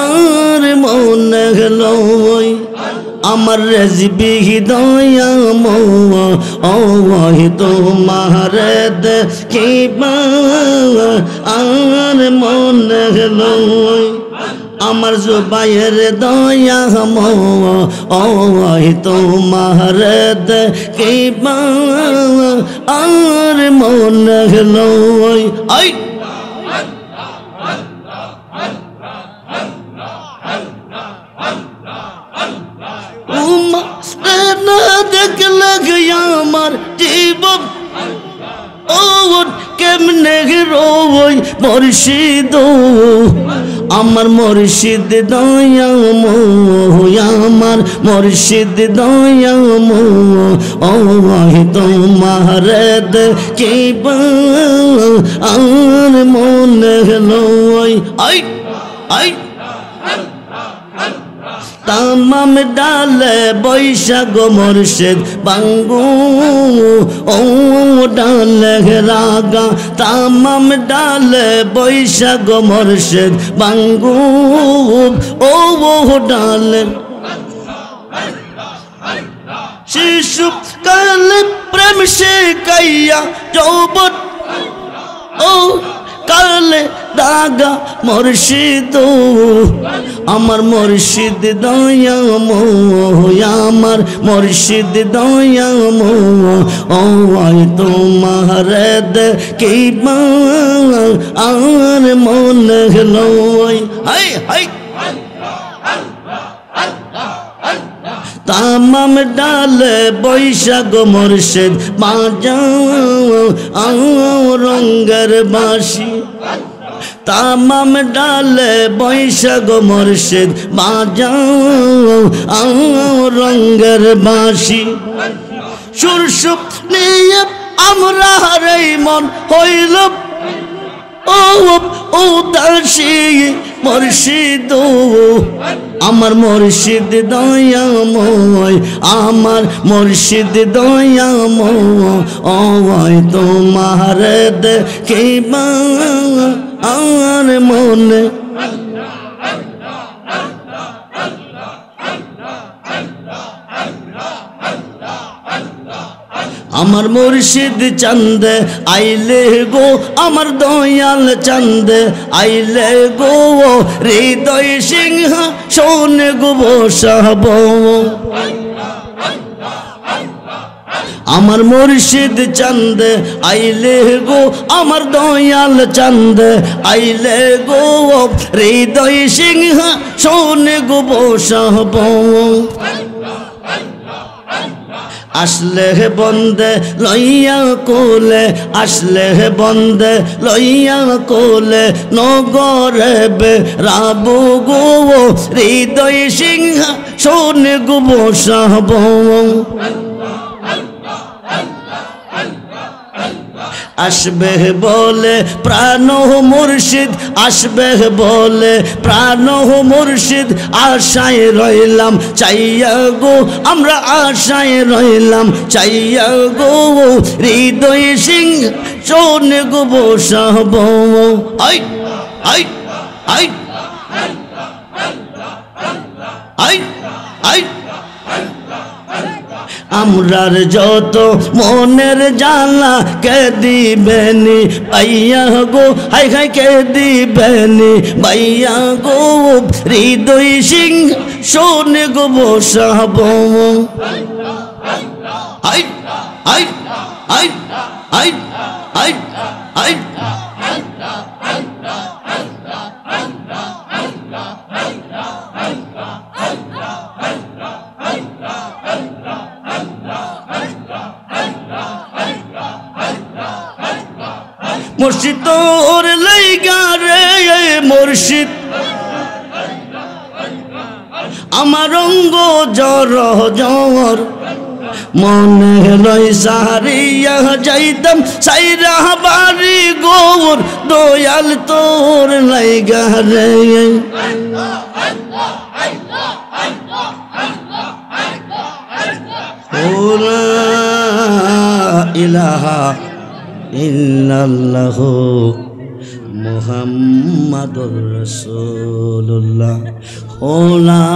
আর মনে লয় আমার রেজবি দয়াময় তোমার কিবা আর মনে লয় আমার জুবাইর দয়াময় তোমার কিবা আর মনে লয় আই দেখলে আমার জীবন ও কেমনে রোই মুর্শিদ আমার মুর্শিদ দয়াময় আমার মুর্শিদ দয়াময় তোমার কিবা আর মনে লয় আই আই তামাম ডালে বৈশাখ মুর্শিদ বাঙ্গু ও ডালে রাগা তামাম ডালে বৈশাখ মুর্শিদ বাঙ্গু ও ডালে শিশু কালে প্রেম শিখাইয়া যৌবন ও কালে দাগা মুর্শিদ আমার মুর্শিদ দয়াময় আমার মুর্শিদ দয়াময় তোমার কিবা আর মনে লয় হাই হাই তামাম ডালে বৈশাখ মুর্শিদ বাজাও রঙ্গের বাঁশি তামাম ডালে বৈশাখ মুর্শিদ বাজাও রঙ্গের বাঁশি সুর সুপ নিয়ে আমরা রে মন হইল ও দাসী মুর্শিদ আমার মুর্শিদ দয়াময় আমার মুর্শিদ দয়াময় তোমার দেখিবা আর মনে আমার মুর্শিদ চন্দ আইলে গো আমার দয়াল চন্দ আইলে গো হৃদয় সিংহ সোন গো বসাব আমার মুর্শিদ চন্দ আইলে গো আমার দয়াল চন্দ আইলে গো হৃদয় সিংহ সোন গো বসাব আসলে হে বন্দে লইয়া কোলে আসলে হে বন্দে লইয়া কোলে নগরে বে রাবু গো হৃদয় সিংহ সোন গো বসাব আসবে বলে প্রাণ মুর্শিদ আসবে বলে প্রাণ মুর্শিদ আশায় রইলাম চাইয়া গো আমরা আশায় রইলাম চাইয়া গো হৃদয় সিংহ সোন গো বসাব আই আই আই আই আই আমরার যত মনের জ্বালা কে দিবেনি পাইয়া গো হাই হাই কে দিবেনি পাইয়া গো হৃদয় সিংহ সোন গো বসাব আই আই আই আই আই আই মুর্শিদ তোর লাইগা রে মুর্শিদ আমার অঙ্গ জ্বর জ্বর মনে লই সারিয়া যাইতাম সাইরা বাড়ি গোর দয়াল তোর লাইগা রে লা ইলাহা ইল্লাল্লাহু মুহাম্মাদুর রাসূলুল্লাহ লা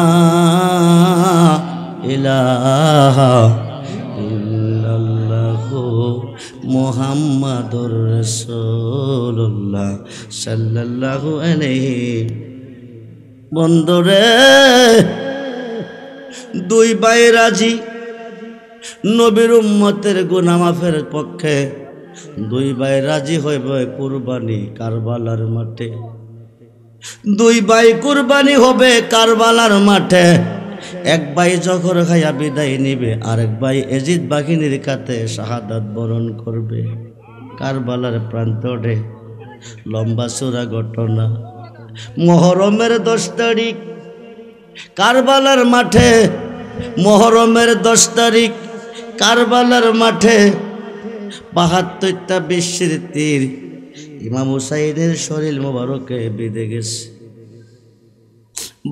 ইলাহা ইল্লাল্লাহু মুহাম্মাদুর রাসূলুল্লাহ সাল্লাল্লাহু আলাইহি বন্ধুরে দুই ভাই রাজি নবীর উম্মতের গুনাহ মাফের পক্ষে দুই ভাই রাজি হইবে কুরবানি কারবালার মাঠে দুই ভাই কুরবানি হবে কারবালার মাঠে এক ভাই জখর খাইয়া বিদায় নিবে আরেক ভাই এজিদ বাঘিনীর কাতে শাহাদাত বরণ করবে কারবালার প্রান্তরে লম্বা চূড়া ঘটনা মুহররমের 10 তারিখ কারবালার মাঠে মুহররমের 10 তারিখ কারবালার মাঠে 72টা বিশ্বের তীর ইমাম হুসাইনের শরীর মোবারকে বিঁধে গেছে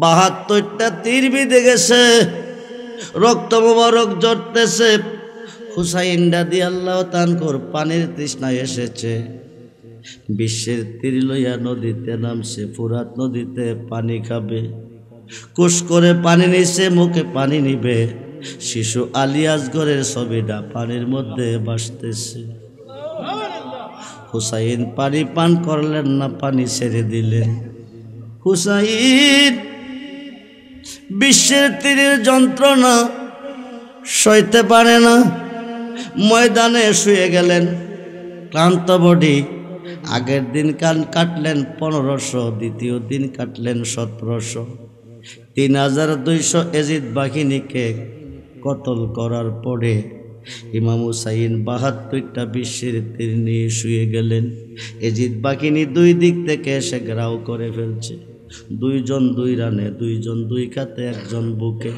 72টা তীর বিঁধে গেছে রক্ত মোবারক ঝরতেছে হুসাইন রাদিয়াল্লাহু তাআলার পানির তৃষ্ণায় এসেছে বিশ্বের তীর লইয়া নদীতে নামছে ফুরাত নদীতে পানি খাবে কুশ করে পানি নিছে মুখে পানি নিবে শিশু আলী আসগরের ছবিটা পানির মধ্যে ভাসতেছে হুসাইন পানি পান করলেন না পানি ছেড়ে দিলেন হুসাইন বিশ্বের তীরের যন্ত্রণা সইতে পারে না ময়দানে শুয়ে গেলেন ক্লান্ত বডি আগের দিন কাটলেন 1500 দ্বিতীয় দিন কাটলেন 1700 3200 এজিদ বাহিনীকে কতল করার পরে ইমাম হুসাইন 72টা বিশ্বের তীর নিয়ে শুয়ে গেলেন এজিদ বাহিনী দুই দিক থেকে এসে ঘেরাও করে ফেলছে দুইজন দুই রানে দুইজন দুই কাতে একজন বুকে